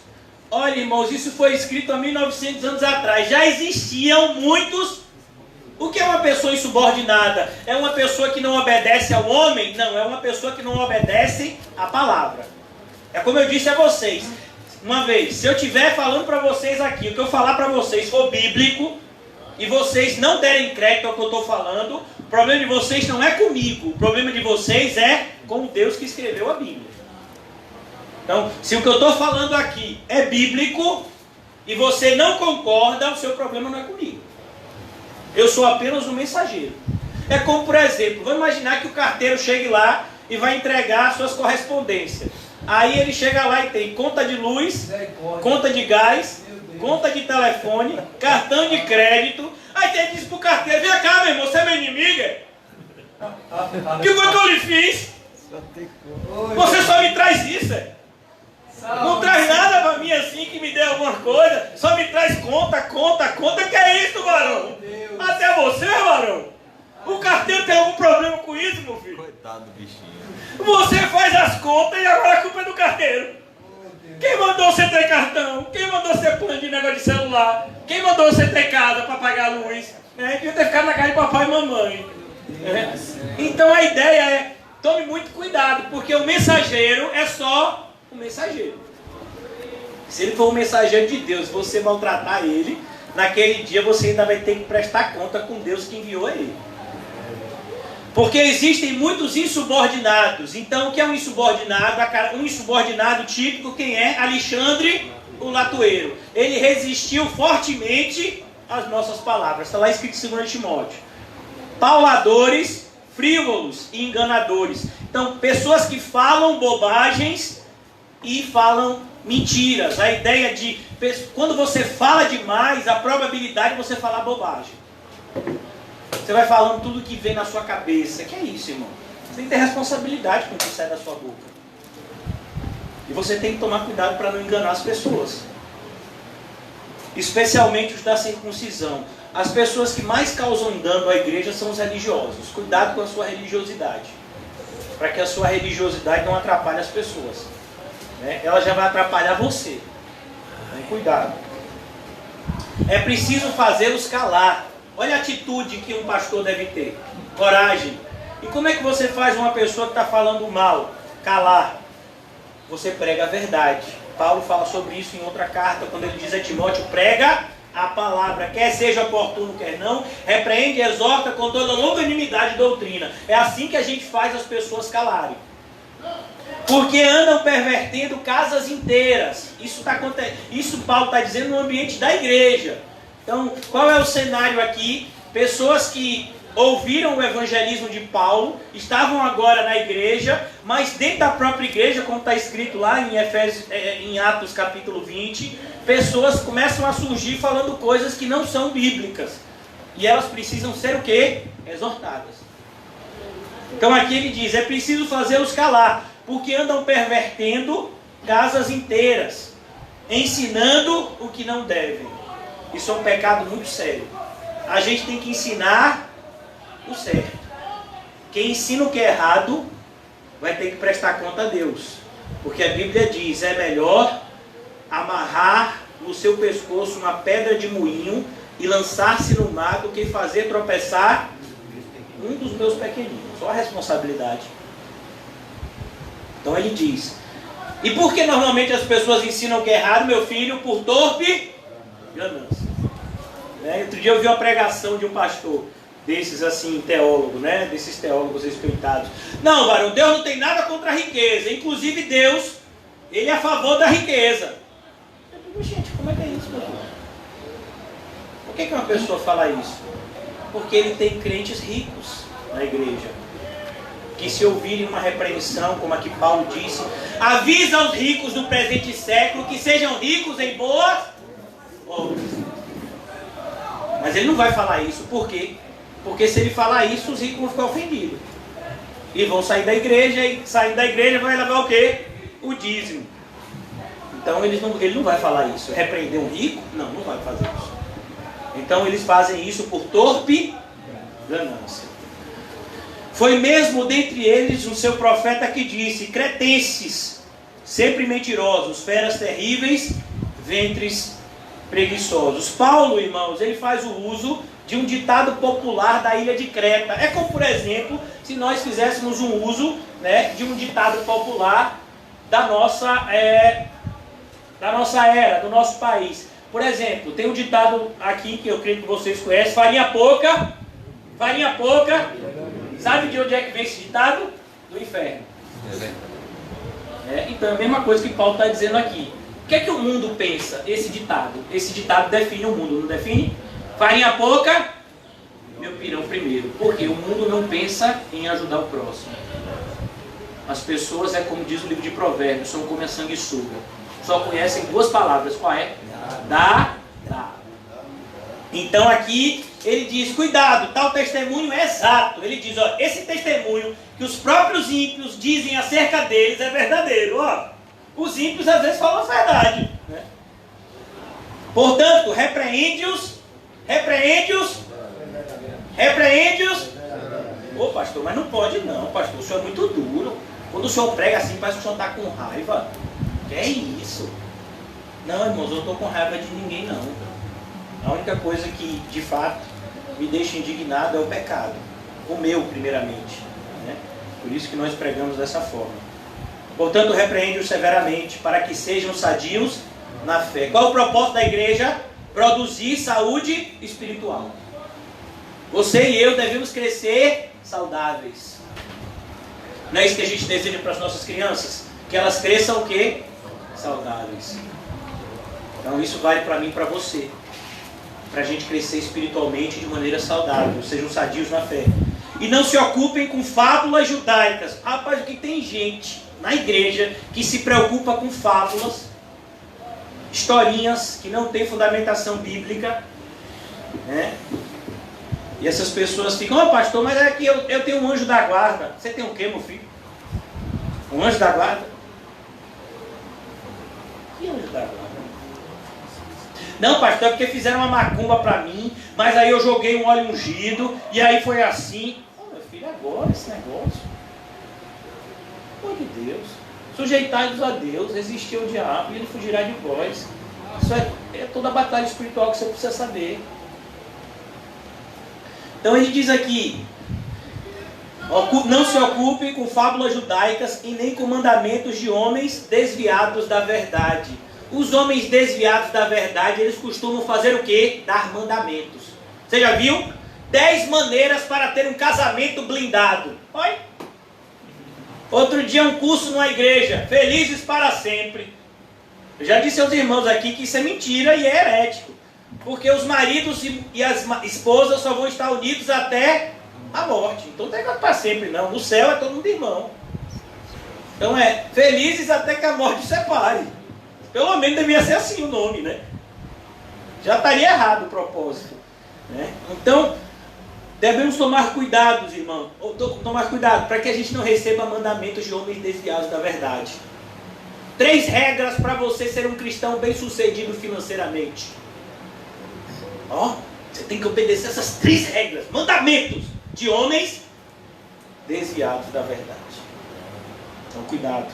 Olha, irmãos, isso foi escrito há 1900 anos atrás. Já existiam muitos. O que é uma pessoa insubordinada? É uma pessoa que não obedece ao homem? Não, é uma pessoa que não obedece à palavra. É como eu disse a vocês. Uma vez, se eu estiver falando para vocês aqui, o que eu falar para vocês for bíblico, e vocês não derem crédito ao que eu estou falando, o problema de vocês não é comigo. O problema de vocês é com o Deus que escreveu a Bíblia. Então, se o que eu estou falando aqui é bíblico e você não concorda, o seu problema não é comigo. Eu sou apenas um mensageiro. É como, por exemplo, vamos imaginar que o carteiro chegue lá e vai entregar suas correspondências. Aí ele chega lá e tem conta de luz, conta de gás, conta de telefone, cartão de crédito. Aí ele diz pro carteiro: vem cá, meu irmão, você é minha inimiga? O que foi que eu lhe fiz? Você só me traz isso, não traz nada pra mim assim que me dê alguma coisa. Só me traz conta. Que é isso, varão? Até você, varão? O carteiro tem algum problema com isso, meu filho? Coitado do bichinho. Você faz as contas e agora a culpa é do carteiro. Quem mandou você ter cartão? Quem mandou você plano de negócio de celular? Quem mandou você ter casa para pagar a luz? Devia ter ficado na casa de papai e mamãe. Então a ideia é: tome muito cuidado, porque o mensageiro é só um mensageiro. Se ele for um mensageiro de Deus, você maltratar ele, naquele dia você ainda vai ter que prestar conta com Deus que enviou ele. Porque existem muitos insubordinados. Então, o que é um insubordinado? Um insubordinado típico, quem é? Alexandre o Latueiro. Ele resistiu fortemente às nossas palavras. Está lá escrito em 2 Timóteo. Pauladores, frívolos e enganadores. Então, pessoas que falam bobagens e falam mentiras. A ideia de, quando você fala demais, a probabilidade de você falar bobagem. Você vai falando tudo que vem na sua cabeça. Que é isso, irmão? Você tem que ter responsabilidade com o que sai da sua boca. E você tem que tomar cuidado para não enganar as pessoas. Especialmente os da circuncisão. As pessoas que mais causam dano à igreja são os religiosos. Cuidado com a sua religiosidade. Para que a sua religiosidade não atrapalhe as pessoas. Ela já vai atrapalhar você. Então, cuidado. É preciso fazê-los calar. Olha a atitude que um pastor deve ter. Coragem. E como é que você faz uma pessoa que está falando mal calar? Você prega a verdade. Paulo fala sobre isso em outra carta, quando ele diz a Timóteo: prega a palavra, quer seja oportuno, quer não, repreende e exorta com toda longanimidade e doutrina. É assim que a gente faz as pessoas calarem. Porque andam pervertendo casas inteiras. Isso Paulo está dizendo no ambiente da igreja. Então, qual é o cenário aqui? Pessoas que ouviram o evangelismo de Paulo, estavam agora na igreja, mas dentro da própria igreja, como está escrito lá em Atos capítulo 20, pessoas começam a surgir falando coisas que não são bíblicas. E elas precisam ser o quê? Exortadas. Então aqui ele diz: é preciso fazê-los calar, porque andam pervertendo casas inteiras, ensinando o que não devem. Isso é um pecado muito sério. A gente tem que ensinar o certo. Quem ensina o que é errado vai ter que prestar conta a Deus. Porque a Bíblia diz: é melhor amarrar no seu pescoço uma pedra de moinho e lançar-se no mar do que fazer tropeçar um dos meus pequeninos. Só a responsabilidade. Então ele diz: e por que normalmente as pessoas ensinam o que é errado, meu filho? Por torpe ganância. Outro dia eu vi uma pregação de um pastor desses assim, teólogo, desses teólogos respeitados. Não, varão, Deus não tem nada contra a riqueza. Inclusive Deus, Ele é a favor da riqueza. Eu digo: gente, como é que é isso, meu Deus? Por que uma pessoa fala isso? Porque ele tem crentes ricos na igreja, que se ouvirem uma repreensão, como a que Paulo disse, avisa aos ricos do presente século que sejam ricos em boas obras. Mas ele não vai falar isso. Por quê? Porque se ele falar isso, os ricos vão ficar ofendidos. E vão sair da igreja, e saindo da igreja vai levar o quê? O dízimo. Então ele não vai falar isso. Repreender um rico? Não vai fazer isso. Então eles fazem isso por torpe ganância. Foi mesmo dentre eles o seu profeta que disse: cretenses, sempre mentirosos, feras terríveis, ventres preguiçosos. Paulo, irmãos, ele faz o uso de um ditado popular da ilha de Creta. É como, por exemplo, se nós fizéssemos um uso de um ditado popular da nossa era, do nosso país. Por exemplo, tem um ditado aqui que eu creio que vocês conhecem: farinha pouca. Sabe de onde é que vem esse ditado? Do inferno. Então é a mesma coisa que Paulo está dizendo aqui. O que é que o mundo pensa? Esse ditado define o mundo, não define? Farinha pouca, meu pirão primeiro. Porque o mundo não pensa em ajudar o próximo. As pessoas, como diz o livro de Provérbios, são como a sanguessuga. Só conhecem duas palavras. Qual é? Dá. Então aqui ele diz, cuidado, tal testemunho é exato. Ele diz, ó, esse testemunho que os próprios ímpios dizem acerca deles é verdadeiro. Ó, os ímpios às vezes falam a verdade, né? Portanto, repreende-os. Ô pastor, mas não pode não, pastor, o senhor é muito duro. Quando o senhor prega assim, parece que o senhor está com raiva. Que é isso? Não, irmãos, eu não estou com raiva de ninguém não. A única coisa que, de fato, me deixa indignado é o pecado. O meu, primeiramente, né? Por isso que nós pregamos dessa forma. Portanto, repreende-os severamente, para que sejam sadios na fé. Qual é o propósito da igreja? Produzir saúde espiritual. Você e eu devemos crescer saudáveis. Não é isso que a gente deseja para as nossas crianças? Que elas cresçam o quê? Saudáveis. Então isso vale para mim e para você. Para a gente crescer espiritualmente de maneira saudável. Sejam sadios na fé. E não se ocupem com fábulas judaicas. Rapaz, o que tem gente na igreja que se preocupa com fábulas, historinhas que não têm fundamentação bíblica, né? E essas pessoas ficam, pastor, mas é que eu tenho um anjo da guarda. Você tem o quê, meu filho? Um anjo da guarda? Que anjo da guarda? Não, pastor, é porque fizeram uma macumba para mim, mas aí eu joguei um óleo ungido, e aí foi assim. Meu filho, agora esse negócio? Pelo amor de Deus. Sujeitai-vos a Deus, resistir ao diabo e ele fugirá de vós. Isso é toda a batalha espiritual que você precisa saber. Então ele diz aqui, não se ocupem com fábulas judaicas e nem com mandamentos de homens desviados da verdade. Os homens desviados da verdade, eles costumam fazer o quê? Dar mandamentos. Você já viu? 10 maneiras para ter um casamento blindado. Oi? Outro dia um curso numa igreja, felizes para sempre. Eu já disse aos irmãos aqui que isso é mentira e é herético. Porque os maridos e as esposas só vão estar unidos até a morte. Então não tem nada para sempre não. No céu é todo mundo irmão. Então felizes até que a morte os separe. Pelo menos devia ser assim o nome, né? Já estaria errado o propósito, né? Então, devemos tomar cuidado, irmãos. Tomar cuidado para que a gente não receba mandamentos de homens desviados da verdade. 3 regras para você ser um cristão bem-sucedido financeiramente. Você tem que obedecer essas 3 regras, mandamentos de homens desviados da verdade. Então, cuidado.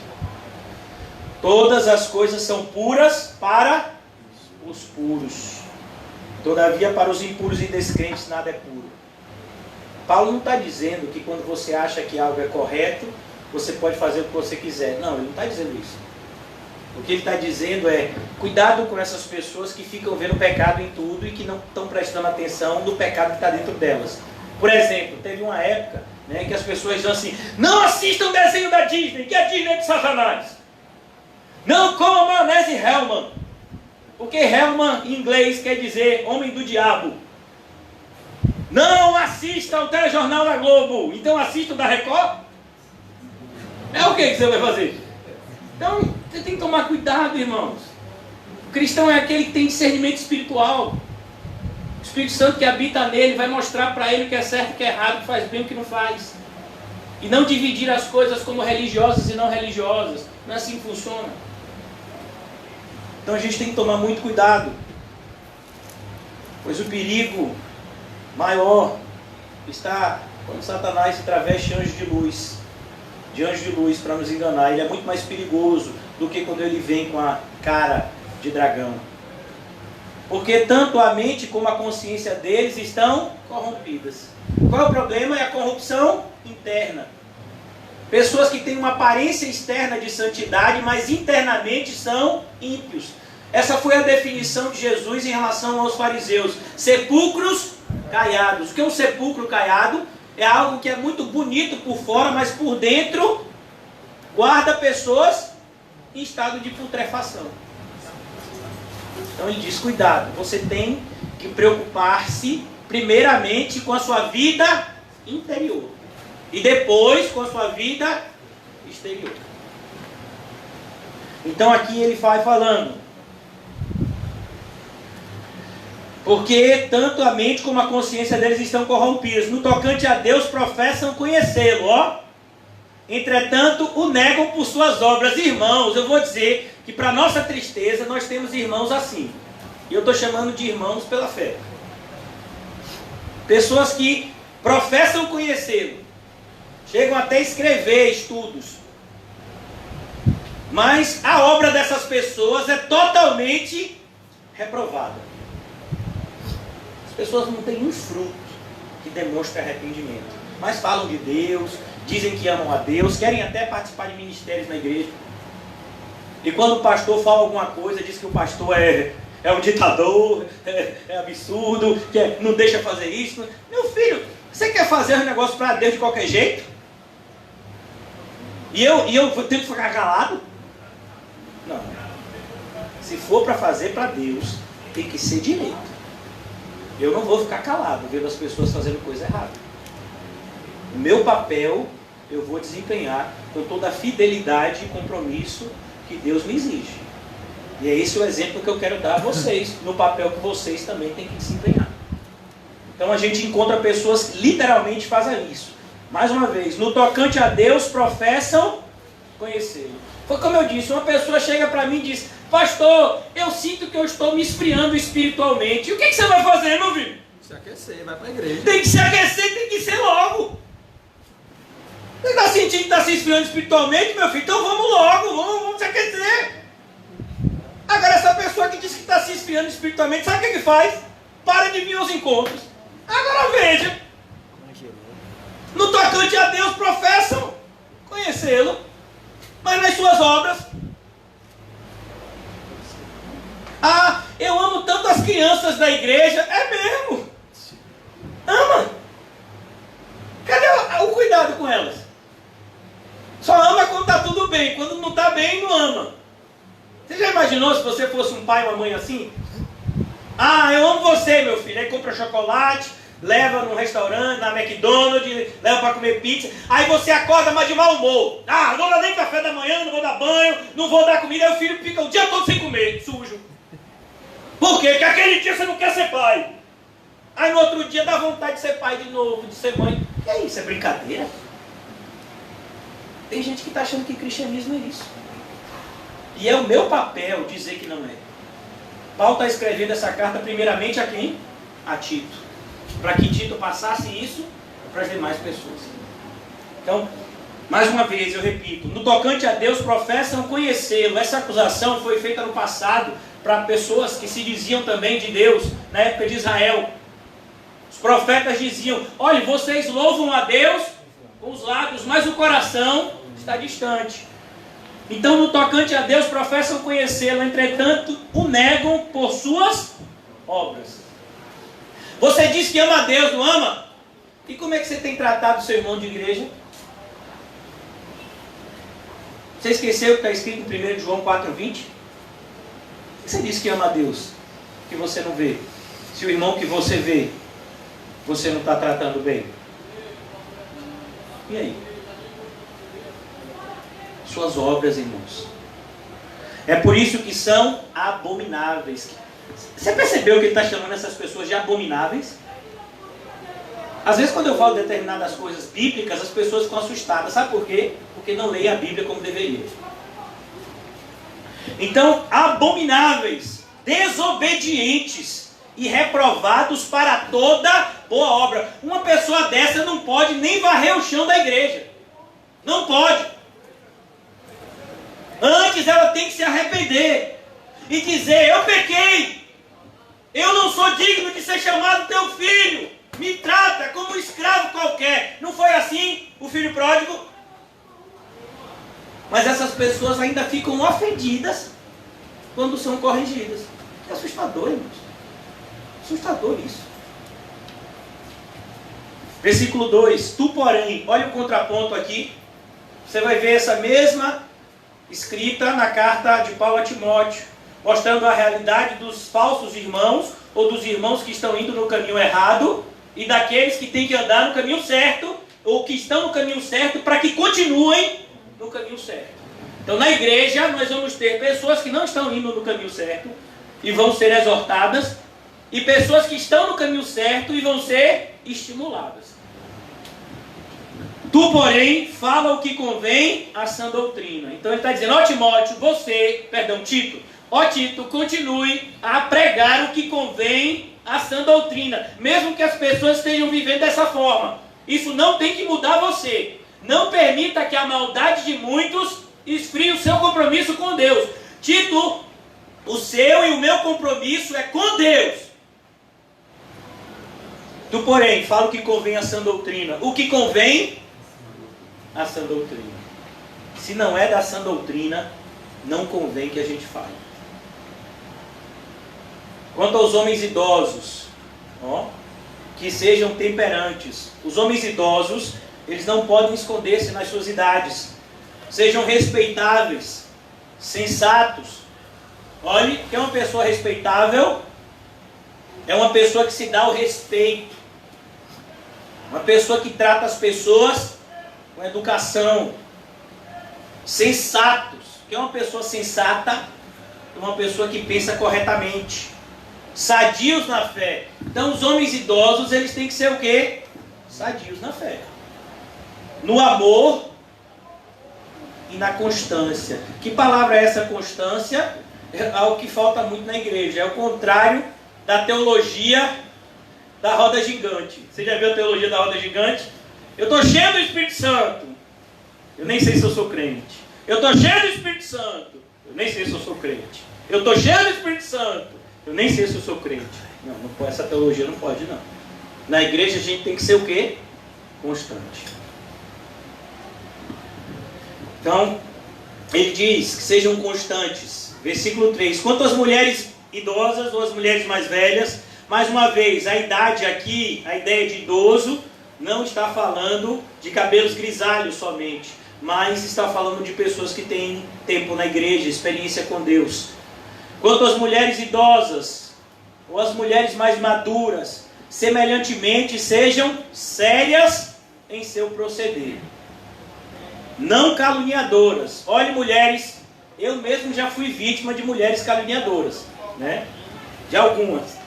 Todas as coisas são puras para os puros. Todavia, para os impuros e descrentes, nada é puro. Paulo não está dizendo que quando você acha que algo é correto, você pode fazer o que você quiser. Não, ele não está dizendo isso. O que ele está dizendo é, cuidado com essas pessoas que ficam vendo pecado em tudo e que não estão prestando atenção no pecado que está dentro delas. Por exemplo, teve uma época, né, que as pessoas diziam assim, não assistam o desenho da Disney, que a Disney é de Satanás. Não comam maionese Hellman, porque Hellman em inglês quer dizer homem do diabo. Não assista ao telejornal da Globo, então assista o da Record. É o que você vai fazer? Então, você tem que tomar cuidado, irmãos. O cristão é aquele que tem discernimento espiritual. O Espírito Santo que habita nele vai mostrar para ele o que é certo e o que é errado, o que faz bem e o que não faz. E não dividir as coisas como religiosas e não religiosas. Não é assim que funciona. Então a gente tem que tomar muito cuidado. Pois o perigo maior está quando Satanás se traveste de anjo de luz para nos enganar. Ele é muito mais perigoso do que quando ele vem com a cara de dragão. Porque tanto a mente como a consciência deles estão corrompidas. Qual é o problema? É a corrupção interna. Pessoas que têm uma aparência externa de santidade, mas internamente são ímpios. Essa foi a definição de Jesus em relação aos fariseus. Sepulcros caiados. O que é um sepulcro caiado? É algo que é muito bonito por fora, mas por dentro guarda pessoas em estado de putrefação. Então ele diz, cuidado, você tem que preocupar-se primeiramente com a sua vida interior e depois com a sua vida exterior. Então aqui ele vai falando, porque tanto a mente como a consciência deles estão corrompidas. No tocante a Deus professam conhecê-lo, ó. Entretanto, o negam por suas obras. Irmãos, eu vou dizer que para nossa tristeza nós temos irmãos assim. E eu estou chamando de irmãos pela fé. Pessoas que professam conhecê-lo. Chegam até a escrever estudos. Mas a obra dessas pessoas é totalmente reprovada. As pessoas não têm um fruto que demonstre arrependimento. Mas falam de Deus, dizem que amam a Deus, querem até participar de ministérios na igreja. E quando o pastor fala alguma coisa, diz que o pastor é um ditador, é absurdo, que não deixa fazer isso. Meu filho, você quer fazer um negócio para Deus de qualquer jeito? E eu tenho que ficar calado? Não. Se for para fazer para Deus, tem que ser direito. Eu não vou ficar calado vendo as pessoas fazendo coisa errada. O meu papel eu vou desempenhar com toda a fidelidade e compromisso que Deus me exige. E é esse o exemplo que eu quero dar a vocês, no papel que vocês também têm que desempenhar. Então a gente encontra pessoas que literalmente fazem isso. Mais uma vez, no tocante a Deus professam conhecê-lo. Foi como eu disse, uma pessoa chega para mim e diz, pastor, eu sinto que eu estou me esfriando espiritualmente. E o que você vai fazer, meu filho? Se aquecer, vai para a igreja. Tem que se aquecer, tem que ser logo. Você está sentindo que está se esfriando espiritualmente, meu filho? Então vamos logo, vamos se aquecer. Agora essa pessoa que diz que está se esfriando espiritualmente, sabe o que faz? Para de vir aos encontros. Agora veja. No tocante a Deus professam conhecê-lo, mas nas suas obras. Ah, eu amo tanto as crianças da igreja. É mesmo. Ama. Cadê o cuidado com elas? Só ama quando está tudo bem. Quando não está bem, não ama. Você já imaginou se você fosse um pai ou uma mãe assim? Ah, eu amo você, meu filho. Aí compra chocolate, leva no restaurante, na McDonald's, leva para comer pizza. Aí você acorda, mas de mau humor. Ah, não vou dar nem café da manhã, não vou dar banho, não vou dar comida. Aí o filho fica o dia todo sem comer, sujo. Por quê? Porque aquele dia você não quer ser pai. Aí no outro dia dá vontade de ser pai de novo, de ser mãe. E aí, isso é brincadeira? Tem gente que está achando que cristianismo é isso. E é o meu papel dizer que não é. Paulo está escrevendo essa carta primeiramente a quem? A Tito. Para que Tito passasse isso para as demais pessoas. Então, mais uma vez, eu repito, no tocante a Deus professam conhecê-lo. Essa acusação foi feita no passado para pessoas que se diziam também de Deus, na época de Israel. Os profetas diziam, olha, vocês louvam a Deus com os lábios, mas o coração está distante. Então, no tocante a Deus, professam conhecê-lo, entretanto, o negam por suas obras. Você diz que ama a Deus, não ama? E como é que você tem tratado o seu irmão de igreja? Você esqueceu o que está escrito em 1 João 4,20? Você diz que ama a Deus, que você não vê. Se o irmão que você vê, você não está tratando bem. E aí? Suas obras, irmãos. É por isso que são abomináveis. Você percebeu que ele está chamando essas pessoas de abomináveis? Às vezes quando eu falo determinadas coisas bíblicas, as pessoas ficam assustadas. Sabe por quê? Porque não leem a Bíblia como deveriam. Então, abomináveis, desobedientes e reprovados para toda boa obra. Uma pessoa dessa não pode nem varrer o chão da igreja. Não pode. Antes ela tem que se arrepender e dizer, eu pequei, eu não sou digno de ser chamado teu filho, me trata como um escravo qualquer. Não foi assim o filho pródigo? Mas essas pessoas ainda ficam ofendidas quando são corrigidas. É assustador, irmãos. Assustador isso. Versículo 2, tu porém, olha o contraponto aqui, você vai ver essa mesma escrita na carta de Paulo a Timóteo, mostrando a realidade dos falsos irmãos, ou dos irmãos que estão indo no caminho errado, e daqueles que têm que andar no caminho certo, ou que estão no caminho certo, para que continuem no caminho certo. Então, na igreja, nós vamos ter pessoas que não estão indo no caminho certo, e vão ser exortadas, e pessoas que estão no caminho certo, e vão ser estimuladas. Tu, porém, fala o que convém à sã doutrina. Então ele está dizendo, Tito, continue a pregar o que convém à sã doutrina, mesmo que as pessoas estejam vivendo dessa forma. Isso não tem que mudar você. Não permita que a maldade de muitos esfrie o seu compromisso com Deus. Tito, o seu e o meu compromisso é com Deus. Tu, porém, fala o que convém à sã doutrina. O que convém à sã doutrina. Se não é da sã doutrina, não convém que a gente fale. Quanto aos homens idosos, que sejam temperantes. Os homens idosos, eles não podem esconder-se nas suas idades. Sejam respeitáveis, sensatos. Olhe, que é uma pessoa respeitável, é uma pessoa que se dá o respeito. Uma pessoa que trata as pessoas com educação. Sensatos, que é uma pessoa sensata, é uma pessoa que pensa corretamente. Sadios na fé. Então os homens idosos, eles têm que ser o quê? Sadios na fé. No amor e na constância. Que palavra é essa constância? É algo que falta muito na igreja. É o contrário da teologia da roda gigante. Você já viu a teologia da roda gigante? Eu estou cheio do Espírito Santo. Eu nem sei se eu sou crente. Eu estou cheio do Espírito Santo. Eu nem sei se eu sou crente. Eu estou cheio do Espírito Santo. Eu nem sei se eu sou crente. Não, essa teologia não pode, não. Na igreja a gente tem que ser o quê? Constante. Então, ele diz que sejam constantes. Versículo 3. Quanto às mulheres idosas ou às mulheres mais velhas, mais uma vez, a idade aqui, a ideia de idoso, não está falando de cabelos grisalhos somente, mas está falando de pessoas que têm tempo na igreja, experiência com Deus. Quanto às mulheres idosas, ou às mulheres mais maduras, semelhantemente sejam sérias em seu proceder. Não caluniadoras. Olhe, mulheres, eu mesmo já fui vítima de mulheres caluniadoras, né? De algumas.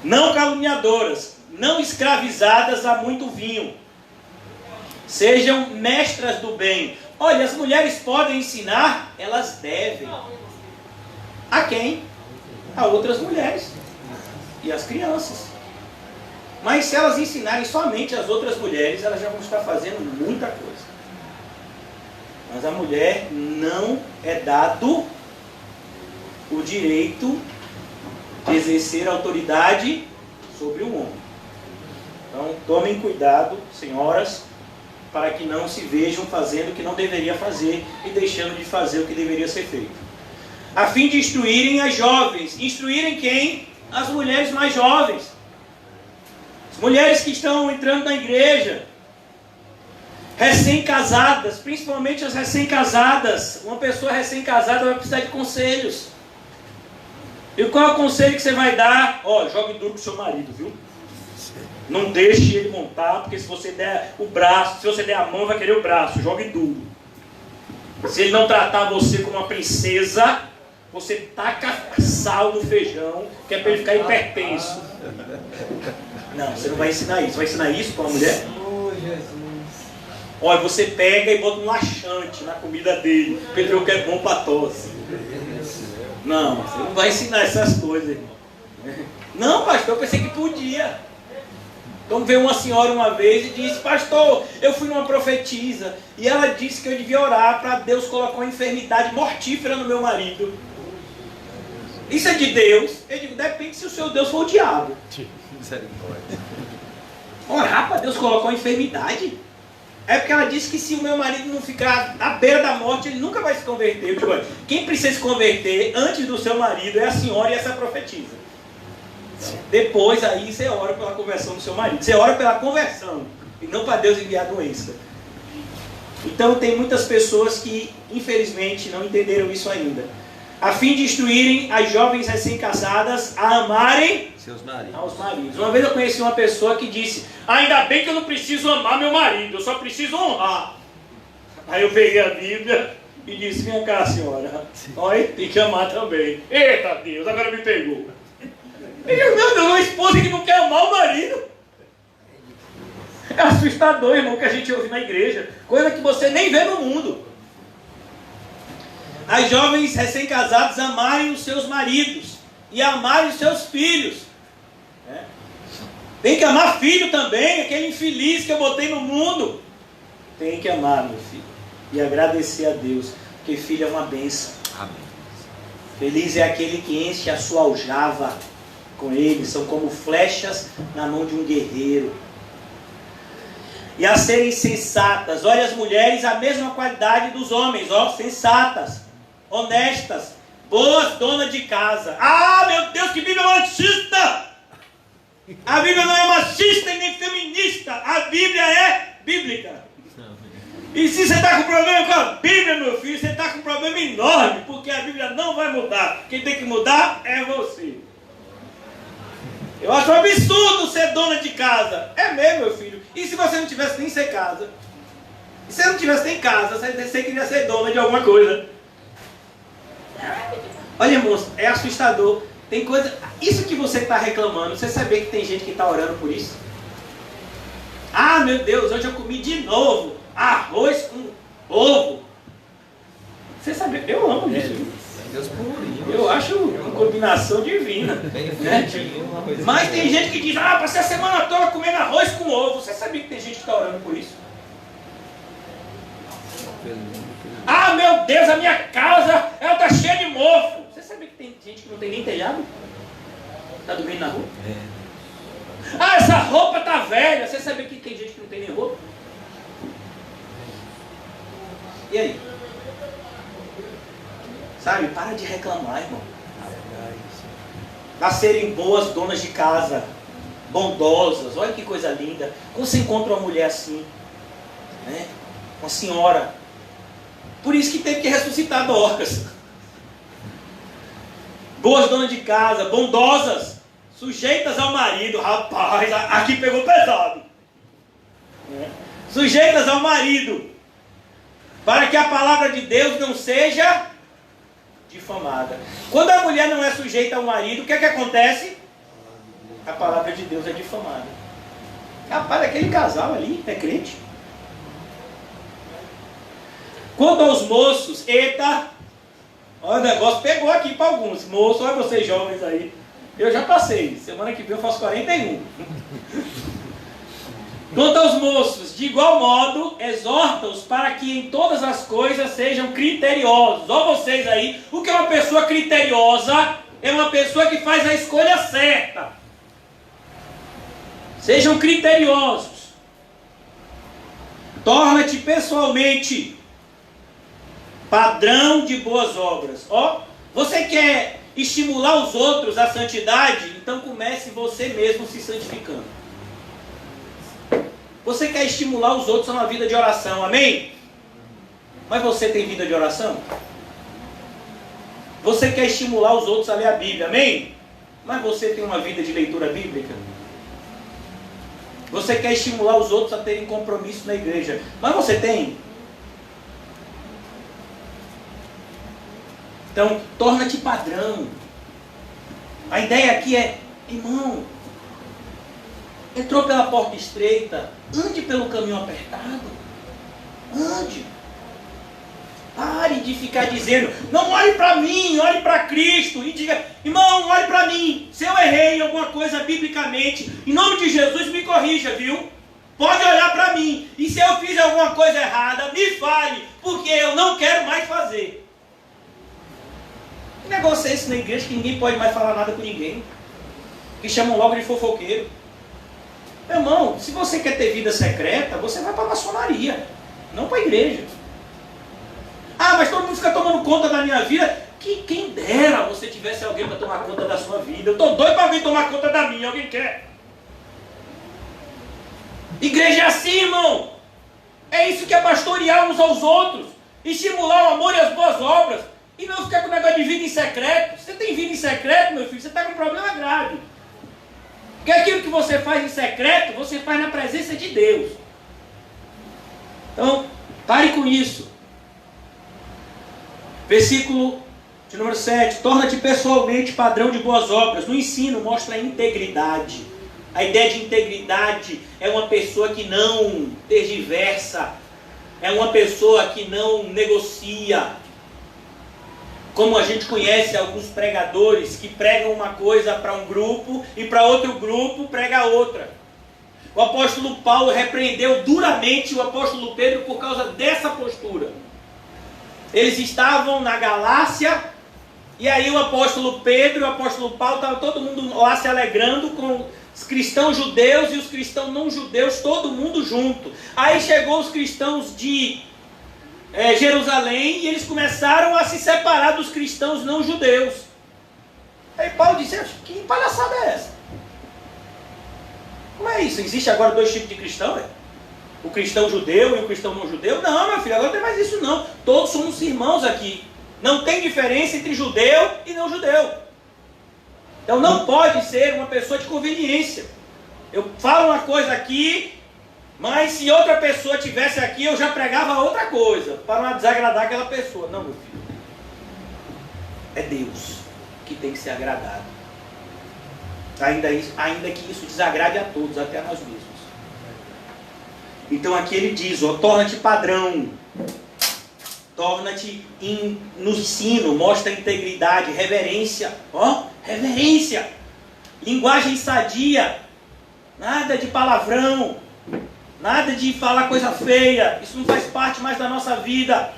Não caluniadoras, não escravizadas a muito vinho. Sejam mestras do bem. Olha, as mulheres podem ensinar, elas devem. A quem? A outras mulheres e as crianças. Mas se elas ensinarem somente as outras mulheres, elas já vão estar fazendo muita coisa. Mas a mulher não é dado o direito de exercer autoridade sobre o homem. Então, tomem cuidado, senhoras, para que não se vejam fazendo o que não deveria fazer e deixando de fazer o que deveria ser feito. A fim de instruírem as jovens. Instruírem quem? As mulheres mais jovens. As mulheres que estão entrando na igreja. Recém-casadas, principalmente as recém-casadas. Uma pessoa recém-casada vai precisar de conselhos. E qual é o conselho que você vai dar? Jogue duro com o seu marido, viu? Não deixe ele montar, porque se você der o braço, se você der a mão, vai querer o braço. Jogue duro. Se ele não tratar você como uma princesa, você taca sal no feijão, que é para ele ficar hipertenso. Não, você não vai ensinar isso. Você vai ensinar isso para uma mulher? Oh, Jesus. Olha, você pega e bota um laxante na comida dele, porque ele vê o que é bom para tosse. Não, você não vai ensinar essas coisas, irmão. Não, pastor, eu pensei que podia. Então veio uma senhora uma vez e disse: pastor, eu fui numa profetisa e ela disse que eu devia orar para Deus colocar uma enfermidade mortífera no meu marido. Isso é de Deus? Eu digo: depende se o seu Deus for o diabo. Orar para Deus colocar uma enfermidade? É porque ela disse que se o meu marido não ficar à beira da morte, ele nunca vai se converter. Eu digo: quem precisa se converter antes do seu marido é a senhora e essa profetisa. Depois aí você ora pela conversão do seu marido. Você ora pela conversão e não para Deus enviar doença. Então tem muitas pessoas que infelizmente não entenderam isso ainda. A fim de instruírem as jovens recém-casadas a amarem seus maridos. aos maridos. Uma vez eu conheci uma pessoa que disse: ainda bem que eu não preciso amar meu marido, eu só preciso honrar. Aí eu peguei a Bíblia e disse: vem cá, senhora, olha, tem que amar também. Eita Deus, agora me pegou. Meu Deus, uma esposa que não quer amar o marido. É assustador, irmão, que a gente ouve na igreja. Coisa que você nem vê no mundo. As jovens recém-casadas amarem os seus maridos e amarem os seus filhos. Tem que amar filho também, aquele infeliz que eu botei no mundo. Tem que amar, meu filho. E agradecer a Deus, porque filho é uma bênção. Amém. Feliz é aquele que enche a sua aljava com ele. São como flechas na mão de um guerreiro. E a serem sensatas. Olha, as mulheres, a mesma qualidade dos homens, ó, sensatas, honestas, boas donas de casa. Ah, meu Deus, que Bíblia machista! A Bíblia não é machista e nem feminista. A Bíblia é bíblica. E se você está com problema com a Bíblia, meu filho, você está com um problema enorme, porque a Bíblia não vai mudar. Quem tem que mudar é você. Eu acho um absurdo ser dona de casa. É mesmo, meu filho. E se você não tivesse nem ser casa? E se você não tivesse nem casa, você queria ser dona de alguma coisa? Olha, irmãos, é assustador. Tem coisa... Isso que você está reclamando, você sabia que tem gente que está orando por isso? Ah, meu Deus, hoje eu comi de novo arroz com ovo. Você sabia? Eu amo isso. Deus purinho. Eu acho uma combinação divina. Né? Mas tem gente que diz: ah, passei a semana toda comendo arroz com ovo. Você sabia que tem gente que está orando por isso? Ah, meu Deus, a minha casa ela está cheia de mofo. Você sabia que tem gente que não tem nem telhado? Está dormindo na rua? Ah, essa roupa está velha. Você sabia que tem gente que não tem nem roupa? E aí? Sabe, para de reclamar, irmão. A serem boas donas de casa, bondosas. Olha que coisa linda. Como você encontra uma mulher assim, né? Uma senhora. Por isso que teve que ressuscitar Dorcas. Boas donas de casa, bondosas, sujeitas ao marido. Rapaz, aqui pegou pesado. Sujeitas ao marido, para que a palavra de Deus não seja difamada. Quando a mulher não é sujeita ao marido, o que é que acontece? A palavra de Deus é difamada. Rapaz, aquele casal ali é crente. Quanto aos moços, eita, olha, o negócio pegou aqui para alguns. Moços, olha vocês jovens aí. Eu já passei, semana que vem eu faço 41. Quanto aos moços, de igual modo, exorta-os para que em todas as coisas sejam criteriosos. Olha vocês aí, o que é uma pessoa criteriosa? É uma pessoa que faz a escolha certa. Sejam criteriosos. Torna-te pessoalmente padrão de boas obras. Ó, você quer estimular os outros à santidade? Então comece você mesmo se santificando. Você quer estimular os outros a uma vida de oração, amém? Mas você tem vida de oração? Você quer estimular os outros a ler a Bíblia, amém? Mas você tem uma vida de leitura bíblica? Você quer estimular os outros a terem compromisso na igreja, mas você tem? Então, torna-te padrão. A ideia aqui é, irmão, entrou pela porta estreita, ande pelo caminho apertado. Ande. Pare de ficar dizendo, não olhe para mim, olhe para Cristo. E diga, irmão, olhe para mim. Se eu errei em alguma coisa biblicamente, em nome de Jesus me corrija, viu? Pode olhar para mim. E se eu fiz alguma coisa errada, me fale, porque eu não quero mais fazer. Que negócio é esse na igreja que ninguém pode mais falar nada com ninguém? Que chamam logo de fofoqueiro. Meu irmão, se você quer ter vida secreta, você vai para a maçonaria, não para a igreja. Ah, mas todo mundo fica tomando conta da minha vida. Que quem dera você tivesse alguém para tomar conta da sua vida. Eu estou doido para alguém tomar conta da minha. Alguém quer? Igreja é assim, irmão. É isso que é pastorear uns aos outros, estimular o amor e as boas obras, e não ficar com o negócio de vida em secreto. Você tem vida em secreto, meu filho, você está com um problema grave. Porque aquilo que você faz em secreto, você faz na presença de Deus. Então, pare com isso. Versículo de número 7. Torna-te pessoalmente padrão de boas obras. No ensino, mostra a integridade. A ideia de integridade é uma pessoa que não tergiversa. É uma pessoa que não negocia. Como a gente conhece alguns pregadores que pregam uma coisa para um grupo e para outro grupo prega outra. O apóstolo Paulo repreendeu duramente o apóstolo Pedro por causa dessa postura. Eles estavam na Galácia, e aí o apóstolo Pedro e o apóstolo Paulo, estava todo mundo lá se alegrando com os cristãos judeus e os cristãos não judeus, todo mundo junto. Aí chegou os cristãos de Jerusalém e eles começaram a se separar dos cristãos não judeus. Aí Paulo disse: que palhaçada é essa? Como é isso? Existe agora dois tipos de cristão? O cristão judeu e o cristão não judeu? Não, meu filho, agora não tem mais isso não. Todos somos irmãos aqui. Não tem diferença entre judeu e não judeu. Então não pode ser uma pessoa de conveniência. Eu falo uma coisa aqui, mas se outra pessoa tivesse aqui, eu já pregava outra coisa, para não desagradar aquela pessoa. Não, meu filho. É Deus que tem que ser agradado. Ainda que isso desagrade a todos, até a nós mesmos. Então aqui ele diz, torna-te padrão. Torna-te no ensino, mostra integridade, reverência. Reverência. Linguagem sadia. Nada de palavrão. Nada de falar coisa feia. Isso não faz parte mais da nossa vida.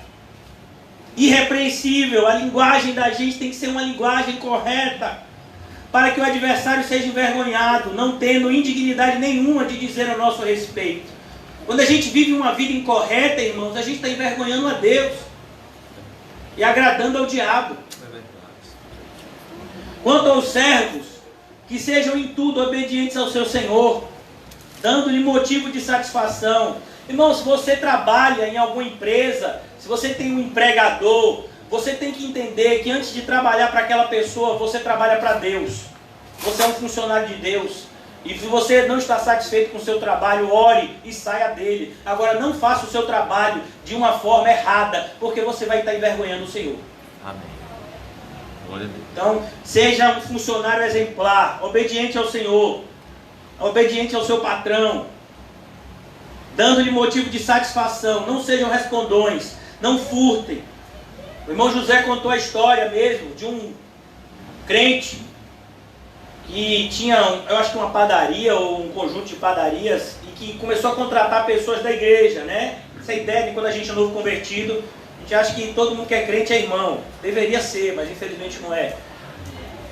Irrepreensível. A linguagem da gente tem que ser uma linguagem correta, para que o adversário seja envergonhado, não tendo indignidade nenhuma de dizer a nosso respeito. Quando a gente vive uma vida incorreta, irmãos, a gente está envergonhando a Deus e agradando ao diabo. Quanto aos servos, que sejam em tudo obedientes ao seu Senhor, dando-lhe motivo de satisfação. Irmão, se você trabalha em alguma empresa, se você tem um empregador, você tem que entender que antes de trabalhar para aquela pessoa, você trabalha para Deus. Você é um funcionário de Deus. E se você não está satisfeito com o seu trabalho, ore e saia dele. Agora, não faça o seu trabalho de uma forma errada, porque você vai estar envergonhando o Senhor. Amém. Glória a Deus. Então, seja um funcionário exemplar, obediente ao Senhor, obediente ao seu patrão, dando-lhe motivo de satisfação. Não sejam respondões, não furtem. O irmão José contou a história mesmo de um crente que tinha, eu acho que uma padaria ou um conjunto de padarias, e que começou a contratar pessoas da igreja, né? Essa ideia de quando a gente é novo convertido, a gente acha que todo mundo que é crente é irmão. Deveria ser, mas infelizmente não é.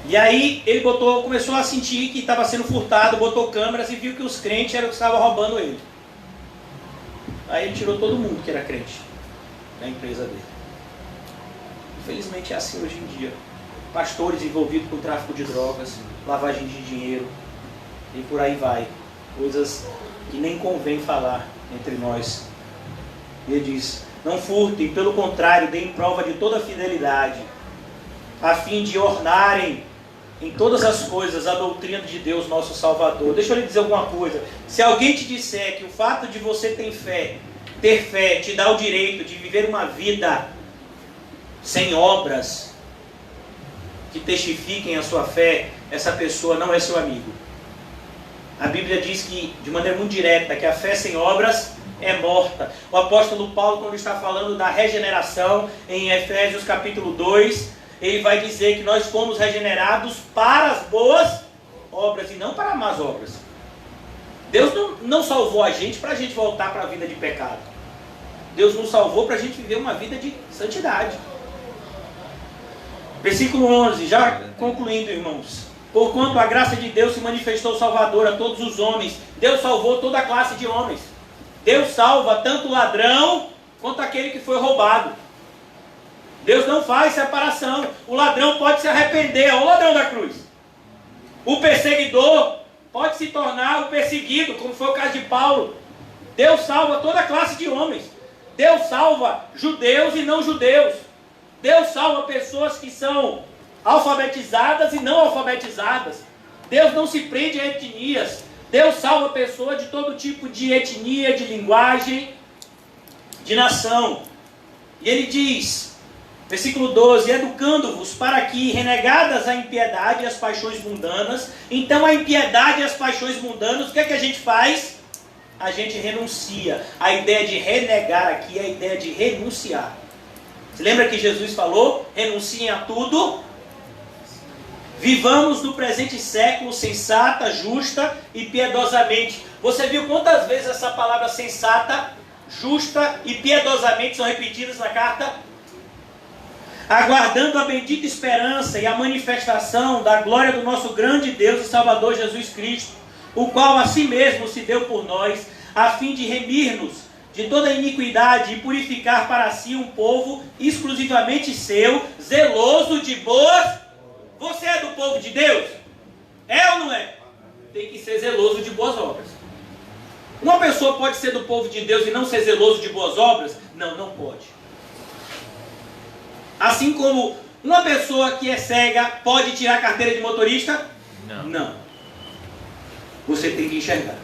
E aí ele começou a sentir que estava sendo furtado, botou câmeras e viu que os crentes eram os que estavam roubando ele. Aí ele tirou todo mundo que era crente da empresa dele. Infelizmente é assim hoje em dia. Pastores envolvidos com tráfico de drogas, lavagem de dinheiro e por aí vai. Coisas que nem convém falar entre nós. Ele diz: não furtem, pelo contrário, deem prova de toda fidelidade, a fim de ornarem em todas as coisas a doutrina de Deus, nosso Salvador. Deixa eu lhe dizer alguma coisa. Se alguém te disser que o fato de você ter fé, te dá o direito de viver uma vida sem obras que testifiquem a sua fé, essa pessoa não é seu amigo. A Bíblia diz que, de maneira muito direta, que a fé sem obras é morta. O apóstolo Paulo, quando está falando da regeneração, em Efésios capítulo 2, ele vai dizer que nós fomos regenerados para as boas obras e não para as más obras. Deus não salvou a gente para a gente voltar para a vida de pecado. Deus nos salvou para a gente viver uma vida de santidade. Versículo 11, já concluindo, irmãos. Porquanto a graça de Deus se manifestou salvadora a todos os homens. Deus salvou toda a classe de homens. Deus salva tanto o ladrão quanto aquele que foi roubado. Deus não faz separação. O ladrão pode se arrepender, olha o ladrão da cruz. O perseguidor pode se tornar o perseguido, como foi o caso de Paulo. Deus salva toda classe de homens. Deus salva judeus e não judeus. Deus salva pessoas que são alfabetizadas e não alfabetizadas. Deus não se prende a etnias. Deus salva pessoas de todo tipo de etnia, de linguagem, de nação. E ele diz, versículo 12, educando-vos para que, renegadas a impiedade e as paixões mundanas, então a impiedade e as paixões mundanas, o que é que a gente faz? A gente renuncia. A ideia de renegar aqui é a ideia de renunciar. Você lembra que Jesus falou? Renunciem a tudo. Vivamos no presente século sensata, justa e piedosamente. Você viu quantas vezes essa palavra sensata, justa e piedosamente são repetidas na carta? Aguardando a bendita esperança e a manifestação da glória do nosso grande Deus e Salvador Jesus Cristo, o qual a si mesmo se deu por nós, a fim de remir-nos de toda iniquidade e purificar para si um povo exclusivamente seu, zeloso de boas. Você é do povo de Deus? É ou não é? Tem que ser zeloso de boas obras. Uma pessoa pode ser do povo de Deus e não ser zeloso de boas obras? Não, não pode. Assim como uma pessoa que é cega pode tirar a carteira de motorista? Não. Não. Você tem que enxergar.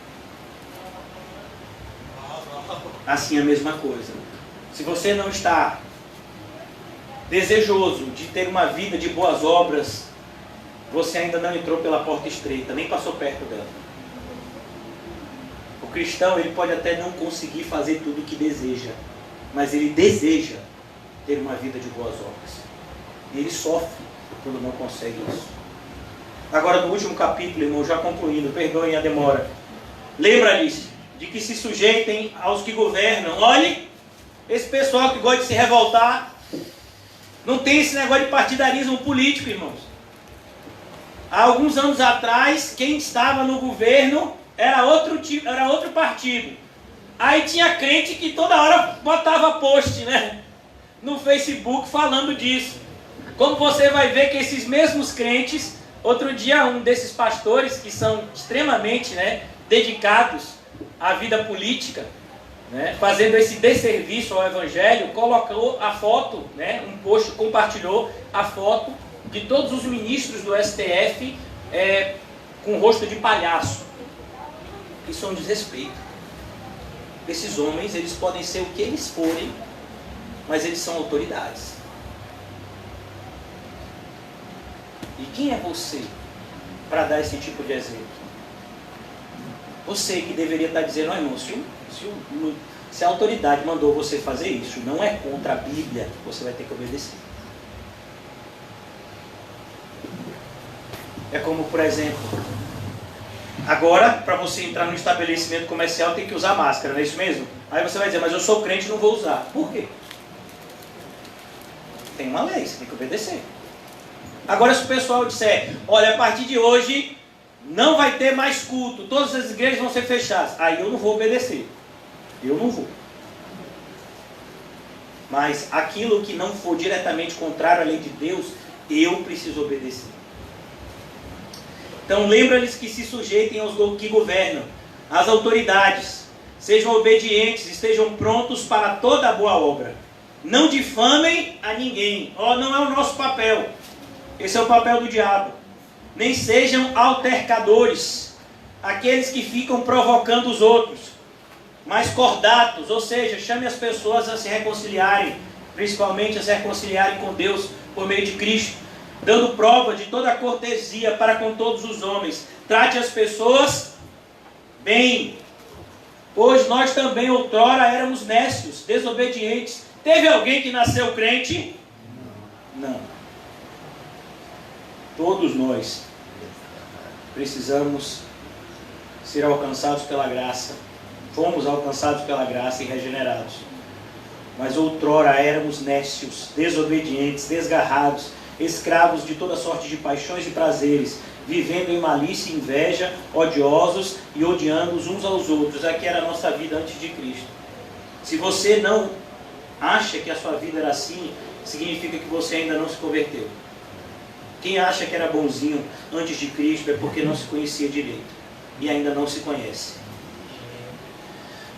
Assim é a mesma coisa. Se você não está desejoso de ter uma vida de boas obras, você ainda não entrou pela porta estreita, nem passou perto dela. O cristão, ele pode até não conseguir fazer tudo o que deseja, mas ele deseja ter uma vida de boas obras. E ele sofre quando não consegue isso. Agora, no último capítulo, irmão, já concluindo, perdoem a demora. Lembra-lhes de que se sujeitem aos que governam. Olhe, esse pessoal que gosta de se revoltar, não tem esse negócio de partidarismo político, irmãos. Há alguns anos atrás, quem estava no governo era outro partido. Aí tinha crente que toda hora botava post, né, no Facebook falando disso. Como você vai ver que esses mesmos crentes, outro dia um desses pastores que são extremamente, né, dedicados à vida política, né, fazendo esse desserviço ao evangelho, colocou a foto, né, um post, compartilhou a foto de todos os ministros do STF com rosto de palhaço. Isso é um desrespeito. Esses homens, eles podem ser o que eles forem, mas eles são autoridades. E quem é você para dar esse tipo de exemplo? Você que deveria estar dizendo, ó, irmão, se a autoridade mandou você fazer isso, não é contra a Bíblia, você vai ter que obedecer. É como, por exemplo, agora, para você entrar no estabelecimento comercial, tem que usar máscara, não é isso mesmo? Aí você vai dizer, mas eu sou crente e não vou usar. Por quê? Tem uma lei, você tem que obedecer. Agora, se o pessoal disser, olha, a partir de hoje não vai ter mais culto, todas as igrejas vão ser fechadas, aí eu não vou obedecer. Eu não vou. Mas aquilo que não for diretamente contrário à lei de Deus, eu preciso obedecer. Então lembra-lhes que se sujeitem aos que governam, às autoridades, sejam obedientes, estejam prontos para toda a boa obra. Não difamem a ninguém. Não é o nosso papel. Esse é o papel do diabo. Nem sejam altercadores, aqueles que ficam provocando os outros, mas cordatos, ou seja, chame as pessoas a se reconciliarem, principalmente a se reconciliarem com Deus por meio de Cristo, dando prova de toda a cortesia para com todos os homens. Trate as pessoas bem, pois nós também outrora éramos nécios, desobedientes. Teve alguém que nasceu crente? Não. Todos nós precisamos ser alcançados pela graça. Fomos alcançados pela graça e regenerados. Mas outrora éramos nécios, desobedientes, desgarrados, escravos de toda sorte de paixões e prazeres, vivendo em malícia e inveja, odiosos e odiando uns aos outros. Aqui era a nossa vida antes de Cristo. Se você não acha que a sua vida era assim, significa que você ainda não se converteu. Quem acha que era bonzinho antes de Cristo é porque não se conhecia direito e ainda não se conhece.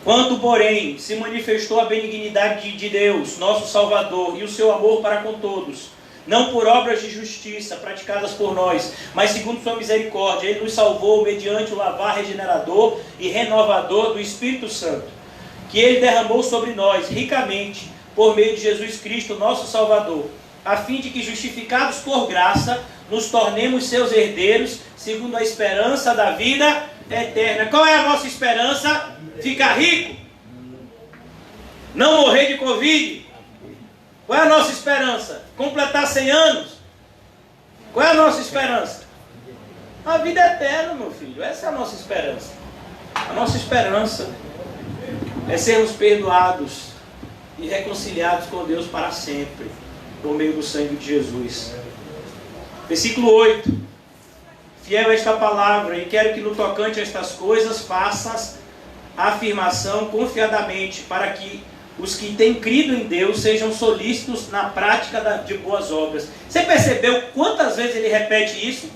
Quando, porém, se manifestou a benignidade de Deus, nosso Salvador, e o seu amor para com todos, não por obras de justiça praticadas por nós, mas segundo sua misericórdia, Ele nos salvou mediante o lavar regenerador e renovador do Espírito Santo, que Ele derramou sobre nós ricamente, por meio de Jesus Cristo, nosso Salvador, a fim de que, justificados por graça, nos tornemos seus herdeiros, segundo a esperança da vida eterna. Qual é a nossa esperança? Ficar rico? Não morrer de Covid? Qual é a nossa esperança? Completar 100 anos? Qual é a nossa esperança? A vida eterna, meu filho. Essa é a nossa esperança. A nossa esperança é sermos perdoados e reconciliados com Deus para sempre, por meio do sangue de Jesus. Versículo 8. Fiel a esta palavra, e quero que no tocante a estas coisas faças a afirmação confiadamente, para que os que têm crido em Deus sejam solícitos na prática de boas obras. Você percebeu quantas vezes ele repete isso?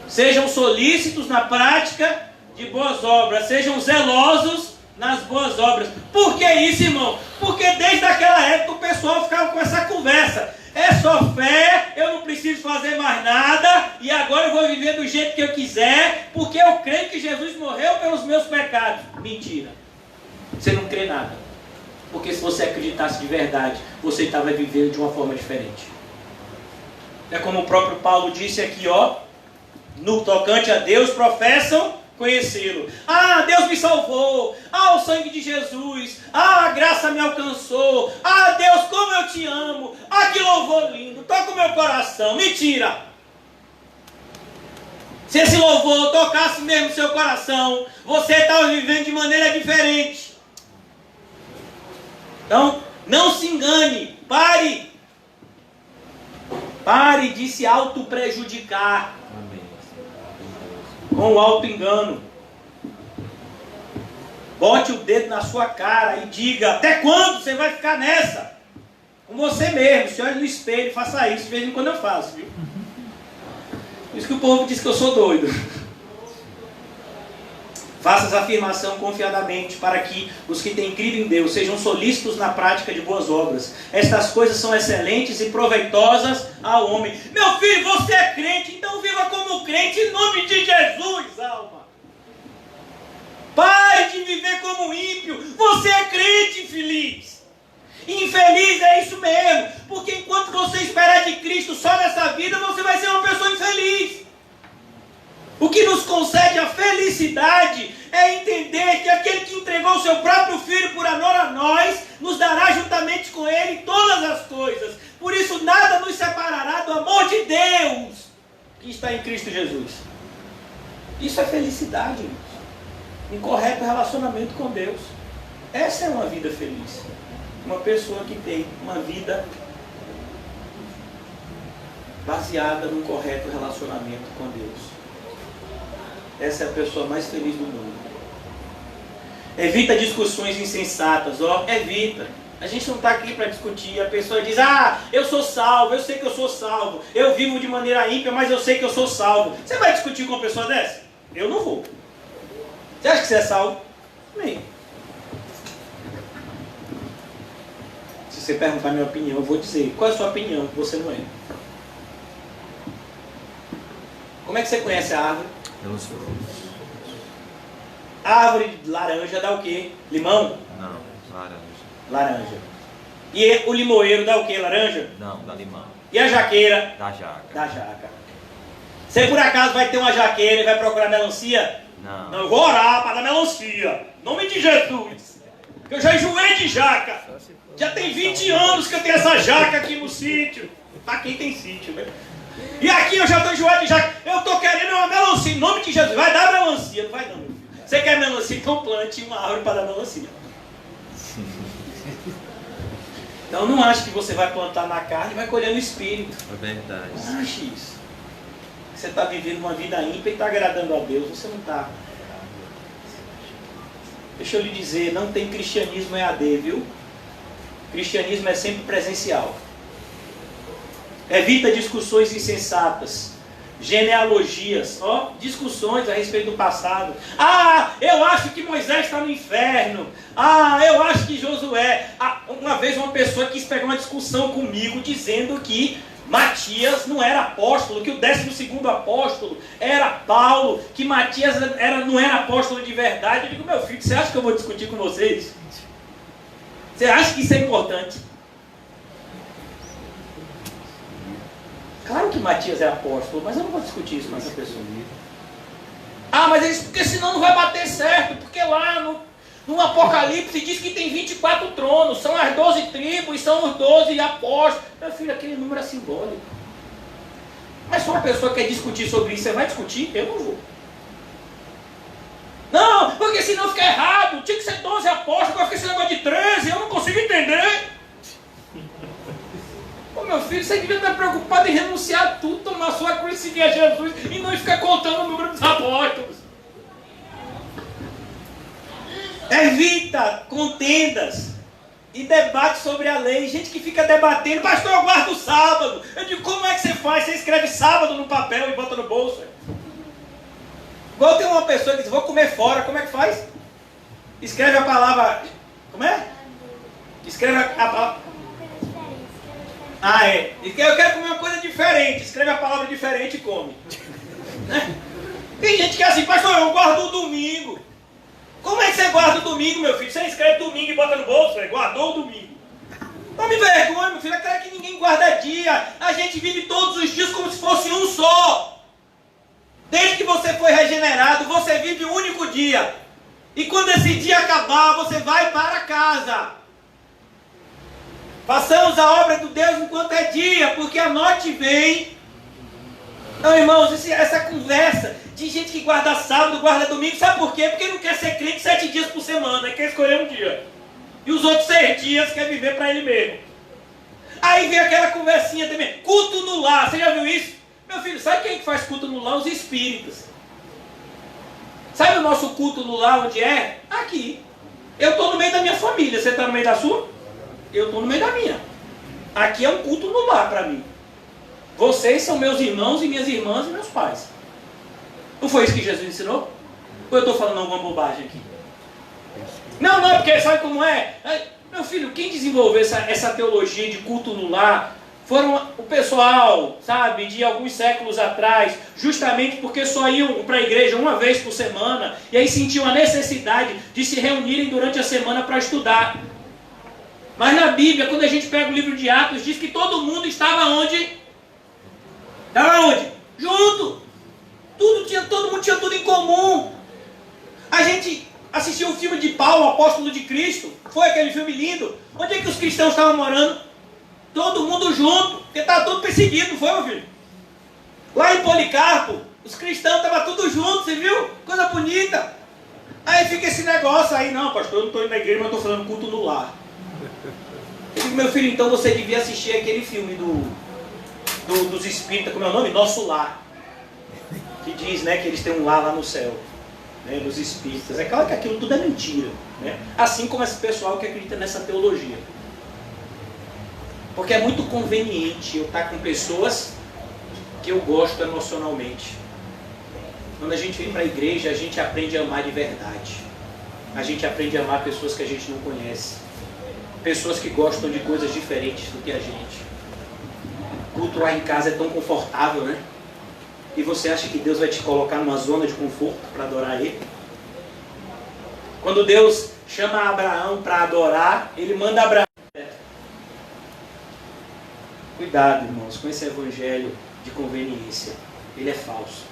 Sejam solícitos na prática de boas obras, sejam zelosos nas boas obras. Por que isso, irmão? Porque desde aquela época o pessoal ficava com essa conversa. É só fé, eu não preciso fazer mais nada, e agora eu vou viver do jeito que eu quiser, porque eu creio que Jesus morreu pelos meus pecados. Mentira. Você não crê nada. Porque se você acreditasse de verdade, você estava vivendo de uma forma diferente. É como o próprio Paulo disse aqui, ó. No tocante a Deus, professam conhecê-lo. Ah, Deus me salvou. Ah, o sangue de Jesus. Ah, a graça me alcançou. Ah, Deus, como eu te amo. Ah, que louvor lindo. Toca o meu coração. Mentira. Se esse louvor tocasse mesmo o seu coração, você estava vivendo de maneira diferente. Então, não se engane. Pare. Pare de se auto-prejudicar com o auto-engano. Bote o dedo na sua cara e diga: até quando você vai ficar nessa? Com você mesmo. Se olhe no espelho e faça isso. De vez em quando eu faço, viu? Por isso que o povo diz que eu sou doido. Faça essa afirmação confiadamente, para que os que têm crido em Deus sejam solícitos na prática de boas obras. Estas coisas são excelentes e proveitosas ao homem. Meu filho, você é crente, então viva como crente em nome de Jesus, alma. Pare de viver como ímpio. Você é crente infeliz. Infeliz é isso mesmo, porque enquanto você esperar de Cristo só nessa vida, você vai ser uma pessoa infeliz. O que nos concede a felicidade é entender que aquele que entregou o seu próprio Filho por amor a nós, nos dará juntamente com Ele todas as coisas. Por isso nada nos separará do amor de Deus que está em Cristo Jesus. Isso é felicidade, irmãos. Um correto relacionamento com Deus. Essa é uma vida feliz. Uma pessoa que tem uma vida baseada num correto relacionamento com Deus. Essa é a pessoa mais feliz do mundo. Evita discussões insensatas, ó, evita. A gente não está aqui para discutir. A pessoa diz: ah, eu sou salvo, eu sei que eu sou salvo. Eu vivo de maneira ímpia, mas eu sei que eu sou salvo. Você vai discutir com uma pessoa dessa? Eu não vou. Você acha que você é salvo? Nem. Se você perguntar a minha opinião, eu vou dizer: qual é a sua opinião? Você não é. Como é que você conhece a árvore? Pelos frutos. A árvore de laranja dá o quê? Limão? Não, laranja. Laranja. E o limoeiro dá o quê? Laranja? Não, dá limão. E a jaqueira? Da jaca. Da jaca. Você por acaso vai ter uma jaqueira e vai procurar melancia? Não. Não, eu vou orar para dar melancia. Em nome de Jesus. Eu já enjoei de jaca. Já tem 20 anos que eu tenho essa jaca aqui no sítio. Para quem tem sítio, né? E aqui eu já estou enjoado de jaca. Eu estou querendo uma melancia. Em nome de Jesus. Vai dar melancia. Não vai não, meu filho. Você quer melancia? Então plante uma árvore para dar melancia. Então não ache que você vai plantar na carne e vai colher no espírito. É verdade. Não ache isso. Você está vivendo uma vida ímpia e está agradando a Deus. Você não está. Deixa eu lhe dizer, não tem cristianismo EAD, viu? Cristianismo é sempre presencial. Evita discussões insensatas, genealogias, ó, discussões a respeito do passado. Ah, eu acho que Moisés está no inferno. Ah, eu acho que Josué. Ah, uma vez uma pessoa quis pegar uma discussão comigo dizendo que Matias não era apóstolo, que o 12º apóstolo era Paulo, que Matias não era apóstolo de verdade. Eu digo, meu filho, você acha que eu vou discutir com vocês? Você acha que isso é importante? Claro que Matias é apóstolo, mas eu não vou discutir isso com essa pessoa. Ah, mas eles, porque senão não vai bater certo, porque lá no Apocalipse diz que tem 24 tronos, são as 12 tribos, são os 12 apóstolos. Meu filho, aquele número é simbólico. Mas se uma pessoa quer discutir sobre isso, você vai discutir? Eu não vou. Não, porque senão fica errado, tinha que ser 12 apóstolos, agora fica esse negócio de 13, eu não consigo entender. Ô meu filho, você devia estar preocupado em renunciar a tudo, tomar sua cruz, seguir a Jesus e não ficar contando o número dos apóstolos. Evita contendas e debate sobre a lei. Gente que fica debatendo, pastor, eu guardo o sábado. Eu digo, como é que você faz? Você escreve sábado no papel e bota no bolso. Igual tem uma pessoa que diz, vou comer fora, como é que faz? Escreve a palavra, como é? Escreve a palavra. Ah, é. Eu quero comer uma coisa diferente. Escreve a palavra diferente e come. Né? Tem gente que é assim, pastor, eu guardo o domingo. Como é que você guarda o domingo, meu filho? Você escreve domingo e bota no bolso, velho. Guardou o domingo. Não me vergonha, meu filho. É claro que ninguém guarda dia. A gente vive todos os dias como se fosse um só. Desde que você foi regenerado, você vive um único dia. E quando esse dia acabar, você vai para casa. Façamos a obra do Deus enquanto é dia, porque a noite vem. Não, irmãos, essa conversa de gente que guarda sábado, guarda domingo, sabe por quê? Porque não quer ser crente 7 dias por semana, quer escolher um dia. E os outros 6 dias quer viver para ele mesmo. Aí vem aquela conversinha também, culto no lar, você já viu isso? Meu filho, sabe quem que faz culto no lar? Os espíritas. Sabe o nosso culto no lar onde é? Aqui. Eu estou no meio da minha família, você está no meio da sua? Eu estou no meio da minha. Aqui é um culto no lar para mim. Vocês são meus irmãos e minhas irmãs e meus pais. Não foi isso que Jesus ensinou? Ou eu estou falando alguma bobagem aqui? Não, porque sabe como é? Meu filho, quem desenvolveu essa teologia de culto no lar foram o pessoal, sabe, de alguns séculos atrás, justamente porque só iam para a igreja uma vez por semana, e aí sentiam a necessidade de se reunirem durante a semana para estudar. Mas na Bíblia, quando a gente pega o livro de Atos, diz que todo mundo estava onde? Estava onde? Junto. Todo mundo tinha tudo em comum. A gente assistiu o filme de Paulo, o apóstolo de Cristo. Foi aquele filme lindo. Onde é que os cristãos estavam morando? Todo mundo junto. Porque estava tudo perseguido, não foi, meu filho? Lá em Policarpo, os cristãos estavam tudo juntos, você viu? Coisa bonita. Aí fica esse negócio aí, não, pastor, eu não estou indo na igreja, mas estou fazendo culto no lar. Eu digo, meu filho, então você devia assistir aquele filme dos espíritas, como é o nome? Nosso Lar. Que diz, né, que eles têm um lar lá no céu, né, dos espíritas. É claro que aquilo tudo é mentira, né? Assim como esse pessoal que acredita nessa teologia. Porque é muito conveniente eu estar com pessoas que eu gosto emocionalmente. Quando a gente vem para a igreja, a gente aprende a amar de verdade. A gente aprende a amar pessoas que a gente não conhece. Pessoas que gostam de coisas diferentes do que a gente. O culto lá em casa é tão confortável, né? E você acha que Deus vai te colocar numa zona de conforto para adorar Ele? Quando Deus chama Abraão para adorar, Ele manda Abraão. Cuidado, irmãos, com esse evangelho de conveniência. Ele é falso.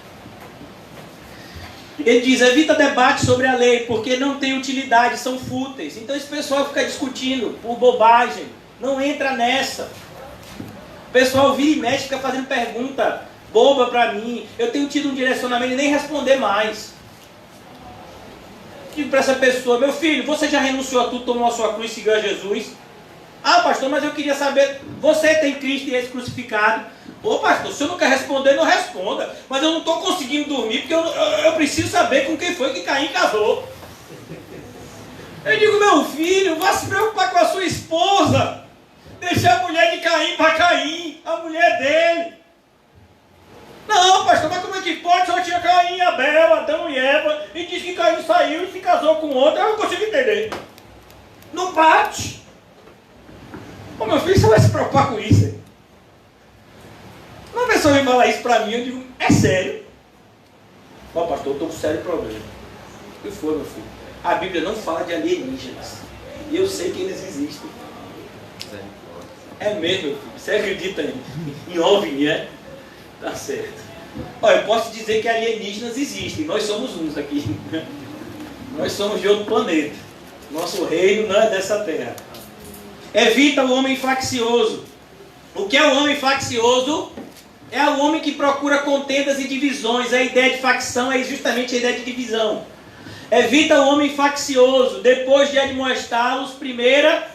Ele diz, evita debate sobre a lei, porque não tem utilidade, são fúteis. Então esse pessoal fica discutindo por bobagem. Não entra nessa. O pessoal vira e mexe, fica fazendo pergunta boba para mim. Eu tenho tido um direcionamento e nem responder mais. Digo para essa pessoa, meu filho, você já renunciou a tudo, tomou a sua cruz e seguiu a Jesus? Ah, pastor, mas eu queria saber, você tem Cristo e esse crucificado? Ô pastor, se eu não quer responder, não responda. Mas eu não estou conseguindo dormir, porque eu preciso saber com quem foi que Caim casou. Eu digo, meu filho, vá se preocupar com a sua esposa. Deixa a mulher de Caim para Caim, a mulher dele. Não, pastor, mas como é que pode? Só tinha Caim e Abel, Adão e Eva, e diz que Caim saiu e se casou com outro. Eu não consigo entender. Não bate. Ô meu filho, você vai se preocupar com isso? Hein? Uma pessoa vem falar isso pra mim, eu digo, é sério? Ó, pastor, eu tô com um sério problema. O que foi, meu filho? A Bíblia não fala de alienígenas. E eu sei que eles existem. É mesmo, meu filho. Você acredita em OVNI, é? Tá certo. Olha, eu posso dizer que alienígenas existem. Nós somos uns aqui. Nós somos de outro planeta. Nosso reino não é dessa terra. Evita o homem faccioso. O que é o homem faccioso? É o homem que procura contendas e divisões. A ideia de facção é justamente a ideia de divisão. Evita o homem faccioso, depois de admoestá-los primeira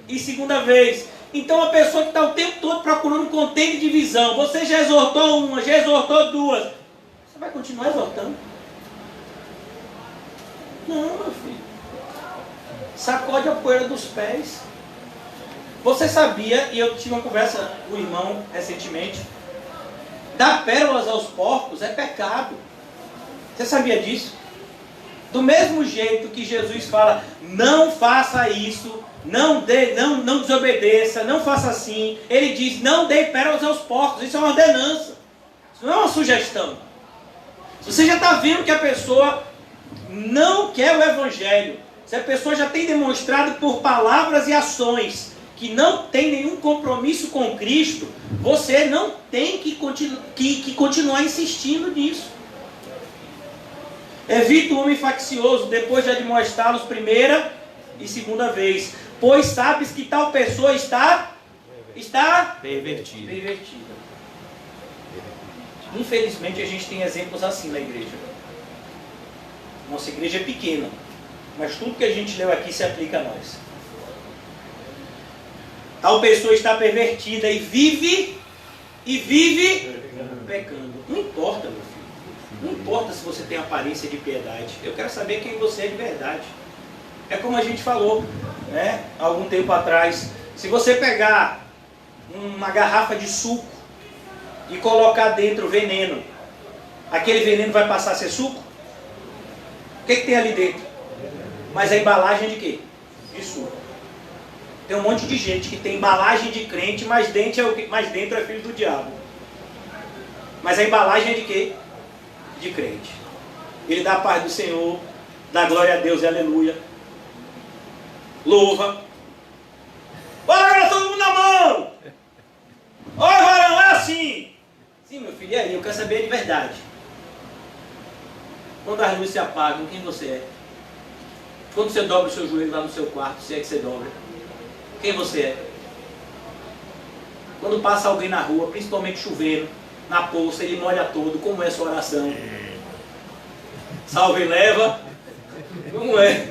e segunda vez. Então a pessoa que está o tempo todo procurando contenda e divisão, você já exortou uma, já exortou duas, você vai continuar exortando? Não, meu filho. Sacode a poeira dos pés. Você sabia, e eu tive uma conversa com o irmão recentemente, dar pérolas aos porcos é pecado. Você sabia disso? Do mesmo jeito que Jesus fala, não faça isso, não desobedeça, não faça assim. Ele diz, não dê pérolas aos porcos. Isso é uma ordenança. Isso não é uma sugestão. Se você já está vendo que a pessoa não quer o Evangelho, se a pessoa já tem demonstrado por palavras e ações que não tem nenhum compromisso com Cristo, você não tem que continuar insistindo nisso. Evita o homem faccioso, depois de admoestá-los primeira e segunda vez, pois sabes que tal pessoa está pervertida. Infelizmente a gente tem exemplos assim na igreja. Nossa igreja é pequena, mas tudo que a gente leu aqui se aplica a nós. Tal pessoa está pervertida e vive pecando. Não importa, meu filho. Não importa se você tem aparência de piedade. Eu quero saber quem você é de verdade. É como a gente falou, né, algum tempo atrás. Se você pegar uma garrafa de suco e colocar dentro veneno, aquele veneno vai passar a ser suco? O que tem ali dentro? Mas a embalagem é de quê? De suco. Tem um monte de gente que tem embalagem de crente, mas dentro é filho do diabo. Mas a embalagem é de quê? De crente. Ele dá a paz do Senhor, dá glória a Deus e aleluia. Louva. Bora, todo mundo na mão! Olha, varão, é assim. Sim, meu filho, e aí? Eu quero saber de verdade. Quando as luzes se apagam, quem você é? Quando você dobra o seu joelho lá no seu quarto, se é que você dobra, quem você é? Quando passa alguém na rua, principalmente chovendo, na poça, ele molha todo, como é a sua oração? Salve e leva. Como é?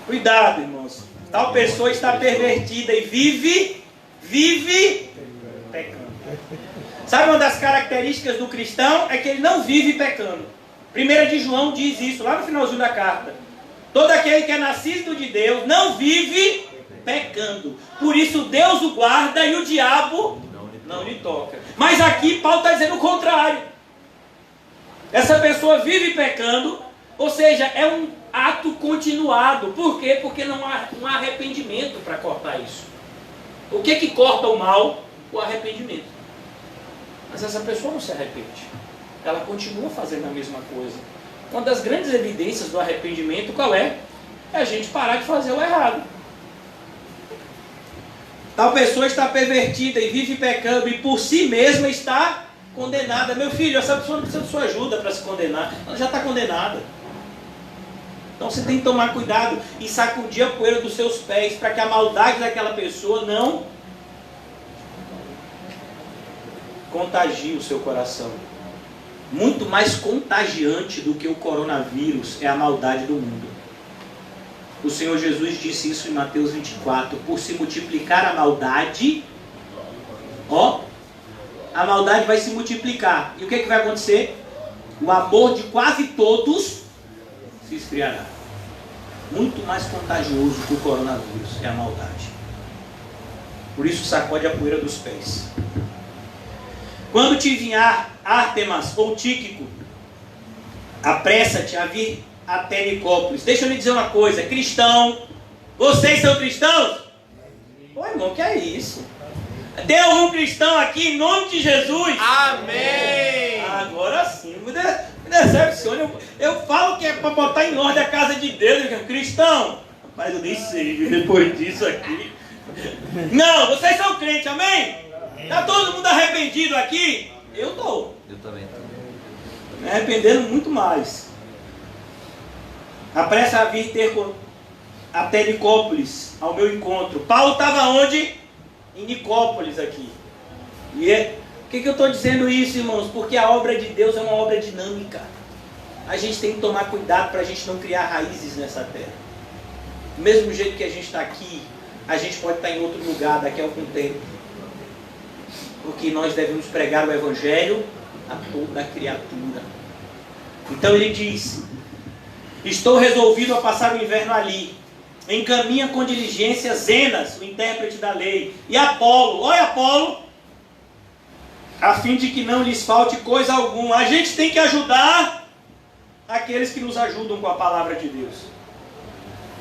Cuidado, irmãos. Tal pessoa está pervertida e vive pecando. Sabe uma das características do cristão? É que ele não vive pecando. 1 de João diz isso, lá no finalzinho da carta. Todo aquele que é nascido de Deus não vive pecando. Por isso Deus o guarda e o diabo não lhe toca. Mas aqui Paulo está dizendo o contrário. Essa pessoa vive pecando, ou seja, é um ato continuado. Por quê? Porque não há um arrependimento para cortar isso. O que corta o mal? O arrependimento. Mas essa pessoa não se arrepende. Ela continua fazendo a mesma coisa. Uma das grandes evidências do arrependimento, qual é? É a gente parar de fazer o errado. Tal pessoa está pervertida e vive pecando e por si mesma está condenada. Meu filho, essa pessoa não precisa de sua ajuda para se condenar. Ela já está condenada. Então você tem que tomar cuidado e sacudir a poeira dos seus pés para que a maldade daquela pessoa não contagie o seu coração. Muito mais contagiante do que o coronavírus é a maldade do mundo. O Senhor Jesus disse isso em Mateus 24. Por se multiplicar a maldade, a maldade vai se multiplicar. E o que vai acontecer? O amor de quase todos se esfriará. Muito mais contagioso que o coronavírus é a maldade. Por isso sacode a poeira dos pés. Quando te enviar Ártemas ou Tíquico, apressa-te a vir até Nicópolis. Deixa eu lhe dizer uma coisa, cristão, vocês são cristãos? Ô irmão, que é isso? Tem algum cristão aqui em nome de Jesus? Amém! Agora sim, me decepciona. Eu falo que é para botar em ordem a casa de Deus. Cristão, rapaz, eu nem sei depois disso aqui. Não, vocês são crentes, amém? Está todo mundo arrependido aqui? Eu estou. Eu também estou. Me arrependendo muito mais. Apressa a vir até Nicópolis, ao meu encontro. Paulo estava onde? Em Nicópolis aqui. E por que eu estou dizendo isso, irmãos? Porque a obra de Deus é uma obra dinâmica. A gente tem que tomar cuidado para a gente não criar raízes nessa terra. Do mesmo jeito que a gente está aqui, a gente pode estar em outro lugar daqui a algum tempo. Porque nós devemos pregar o Evangelho a toda criatura. Então ele diz: estou resolvido a passar o inverno ali. Encaminha com diligência Zenas, o intérprete da lei, e Apolo, olha Apolo, a fim de que não lhes falte coisa alguma. A gente tem que ajudar aqueles que nos ajudam com a palavra de Deus.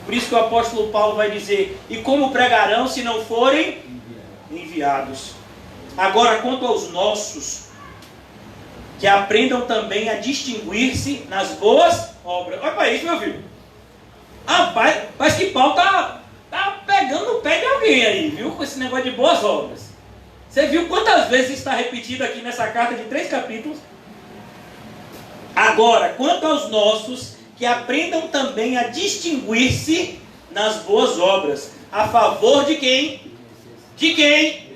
Por isso que o apóstolo Paulo vai dizer: e como pregarão se não forem enviados? Agora, quanto aos nossos, que aprendam também a distinguir-se nas boas obras. Olha para isso, meu filho. Rapaz, parece que Paulo tá pegando o pé de alguém aí, viu? Com esse negócio de boas obras. Você viu quantas vezes está repetido aqui nessa carta de 3 capítulos? Agora, quanto aos nossos, que aprendam também a distinguir-se nas boas obras. A favor de quem? De quem?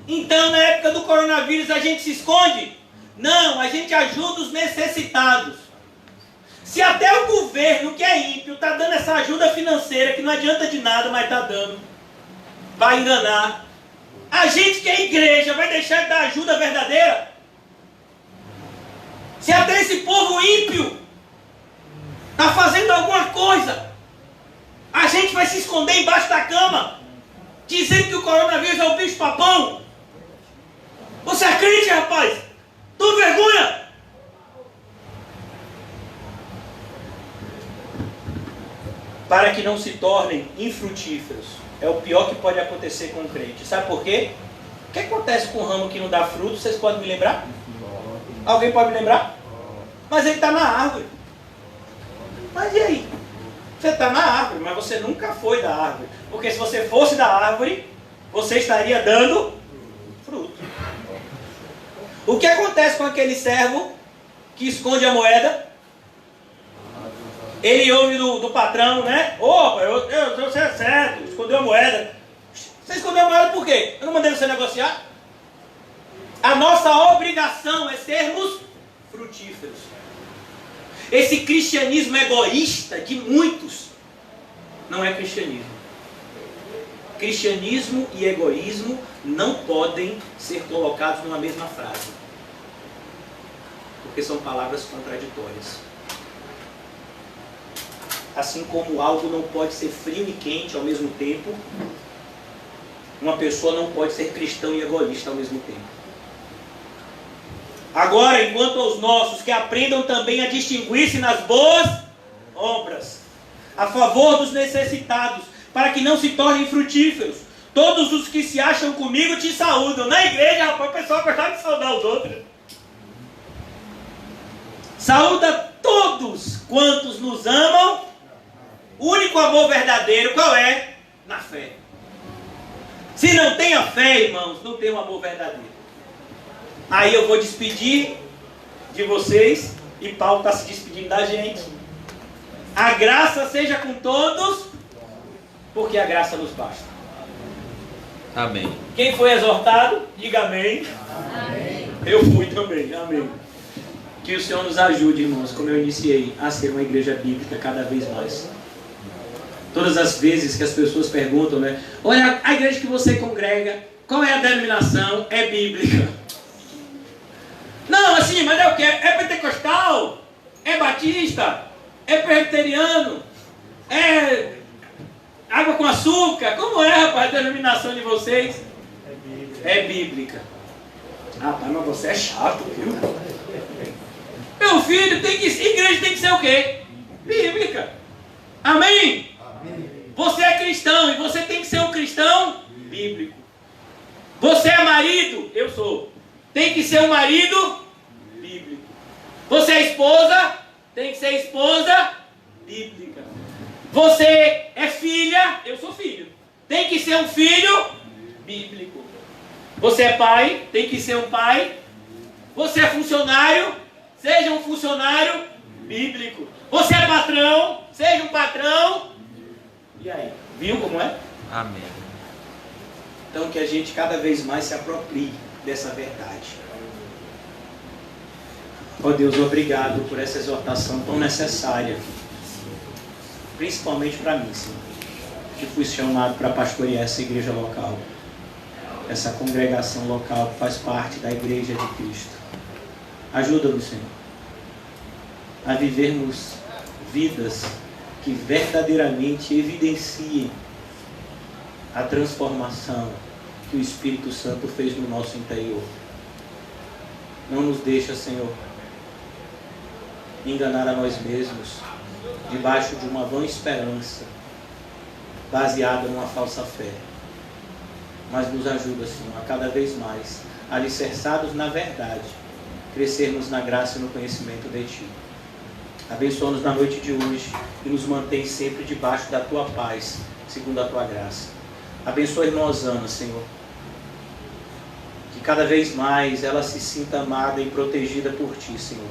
Então, na época do coronavírus, a gente se esconde? Não, a gente ajuda os necessitados. Se até o governo, que é ímpio, está dando essa ajuda financeira, que não adianta de nada, mas está dando, vai enganar. A gente que é igreja vai deixar de dar ajuda verdadeira? Se até esse povo ímpio está fazendo alguma coisa, a gente vai se esconder embaixo da cama, dizendo que o coronavírus é o bicho papão? Você é crente, rapaz? Tu vergonha? Para que não se tornem infrutíferos. É o pior que pode acontecer com o crente. Sabe por quê? O que acontece com o ramo que não dá fruto? Vocês podem me lembrar? Alguém pode me lembrar? Mas ele está na árvore. Mas e aí? Você está na árvore, mas você nunca foi da árvore. Porque se você fosse da árvore, você estaria dando fruto. O que acontece com aquele servo que esconde a moeda? Ele ouve do patrão, né? Opa, você é certo, escondeu a moeda. Você escondeu a moeda por quê? Eu não mandei você negociar? A nossa obrigação é sermos frutíferos. Esse cristianismo egoísta de muitos não é cristianismo. Cristianismo e egoísmo não podem ser colocados numa mesma frase, porque são palavras contraditórias. Assim como algo não pode ser frio e quente ao mesmo tempo, uma pessoa não pode ser cristão e egoísta ao mesmo tempo. Agora, enquanto aos nossos, que aprendam também a distinguir-se nas boas obras, a favor dos necessitados, para que não se tornem frutíferos. Todos os que se acham comigo te saúdam. Na igreja, rapaz, o pessoal gostava de saudar os outros. Saúda todos quantos nos amam. O único amor verdadeiro, qual é? Na fé. Se não tem a fé, irmãos, não tem um amor verdadeiro. Aí eu vou despedir de vocês, e Paulo está se despedindo da gente. A graça seja com todos, porque a graça nos basta. Amém. Quem foi exortado, diga amém. Amém. Eu fui também, amém. Que o Senhor nos ajude, irmãos, como eu iniciei, a ser uma igreja bíblica cada vez mais. Todas as vezes que as pessoas perguntam, né? Olha, a igreja que você congrega, qual é a denominação? É bíblica. Não, assim, mas é o quê? É pentecostal? É batista? É presbiteriano? É água com açúcar? Como é, rapaz, a denominação de vocês? É bíblica. Rapaz, mas você é chato, viu? Meu filho, igreja tem que ser o quê? Bíblica. Amém? Você é cristão e você tem que ser um cristão bíblico. Você é marido? Eu sou. Tem que ser um marido bíblico. Você é esposa? Tem que ser esposa bíblica. Você é filha? Eu sou filho. Tem que ser um filho bíblico. Você é pai? Tem que ser um pai. Você é funcionário? Seja um funcionário bíblico. Você é patrão? Seja um patrão. E aí? Viu como é? Amém. Então que a gente cada vez mais se aproprie dessa verdade. Ó Deus, obrigado por essa exortação tão necessária. Principalmente para mim, Senhor, que fui chamado para pastorear essa igreja local. Essa congregação local que faz parte da igreja de Cristo. Ajuda-nos, Senhor, a vivermos vidas que verdadeiramente evidenciem a transformação que o Espírito Santo fez no nosso interior. Não nos deixa, Senhor, enganar a nós mesmos debaixo de uma vã esperança baseada numa falsa fé. Mas nos ajuda, Senhor, a cada vez mais, alicerçados na verdade, crescermos na graça e no conhecimento de Ti. Abençoa-nos na noite de hoje e nos mantém sempre debaixo da Tua paz, segundo a Tua graça. Abençoa a irmã Osana, Senhor, que cada vez mais ela se sinta amada e protegida por Ti, Senhor.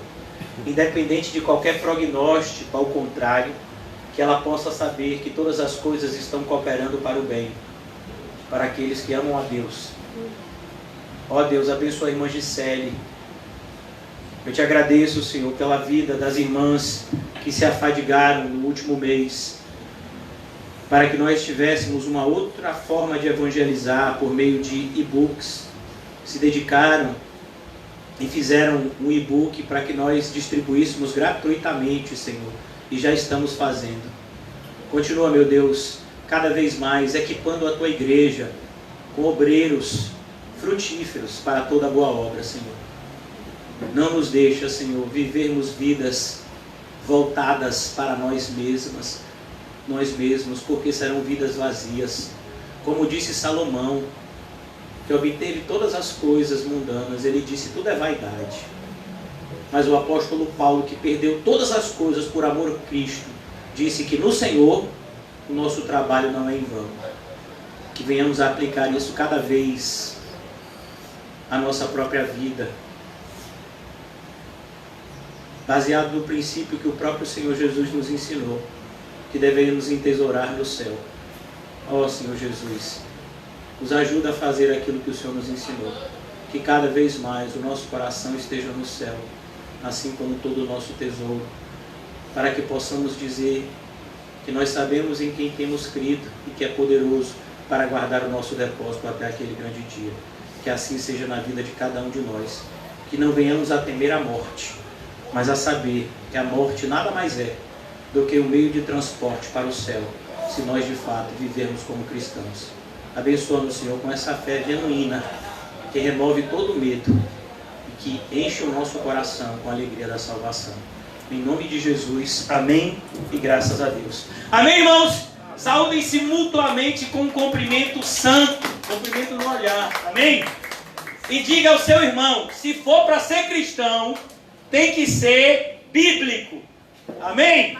Independente de qualquer prognóstico, ao contrário, que ela possa saber que todas as coisas estão cooperando para o bem, para aqueles que amam a Deus. Ó Deus, abençoa a irmã Gisele. Eu te agradeço, Senhor, pela vida das irmãs que se afadigaram no último mês, para que nós tivéssemos uma outra forma de evangelizar por meio de e-books. Se dedicaram e fizeram um e-book para que nós distribuíssemos gratuitamente, Senhor, e já estamos fazendo. Continua, meu Deus, cada vez mais equipando a Tua igreja com obreiros frutíferos para toda boa obra, Senhor. Não nos deixa, Senhor, vivermos vidas voltadas para nós mesmos, porque serão vidas vazias. Como disse Salomão, que obteve todas as coisas mundanas, ele disse, tudo é vaidade. Mas o apóstolo Paulo, que perdeu todas as coisas por amor a Cristo, disse que no Senhor o nosso trabalho não é em vão. Que venhamos a aplicar isso cada vez à nossa própria vida, baseado no princípio que o próprio Senhor Jesus nos ensinou, que devemos entesourar no céu. Ó Senhor Jesus, nos ajuda a fazer aquilo que o Senhor nos ensinou, que cada vez mais o nosso coração esteja no céu, assim como todo o nosso tesouro, para que possamos dizer que nós sabemos em quem temos crido e que é poderoso para guardar o nosso depósito até aquele grande dia. Que assim seja na vida de cada um de nós, que não venhamos a temer a morte, mas a saber que a morte nada mais é do que um meio de transporte para o céu, se nós de fato vivermos como cristãos. Abençoa-nos, Senhor, com essa fé genuína, que remove todo medo e que enche o nosso coração com a alegria da salvação. Em nome de Jesus, amém e graças a Deus. Amém, irmãos? Saúdem-se mutuamente com um cumprimento santo, cumprimento no olhar, amém? E diga ao seu irmão, se for para ser cristão, tem que ser bíblico, amém?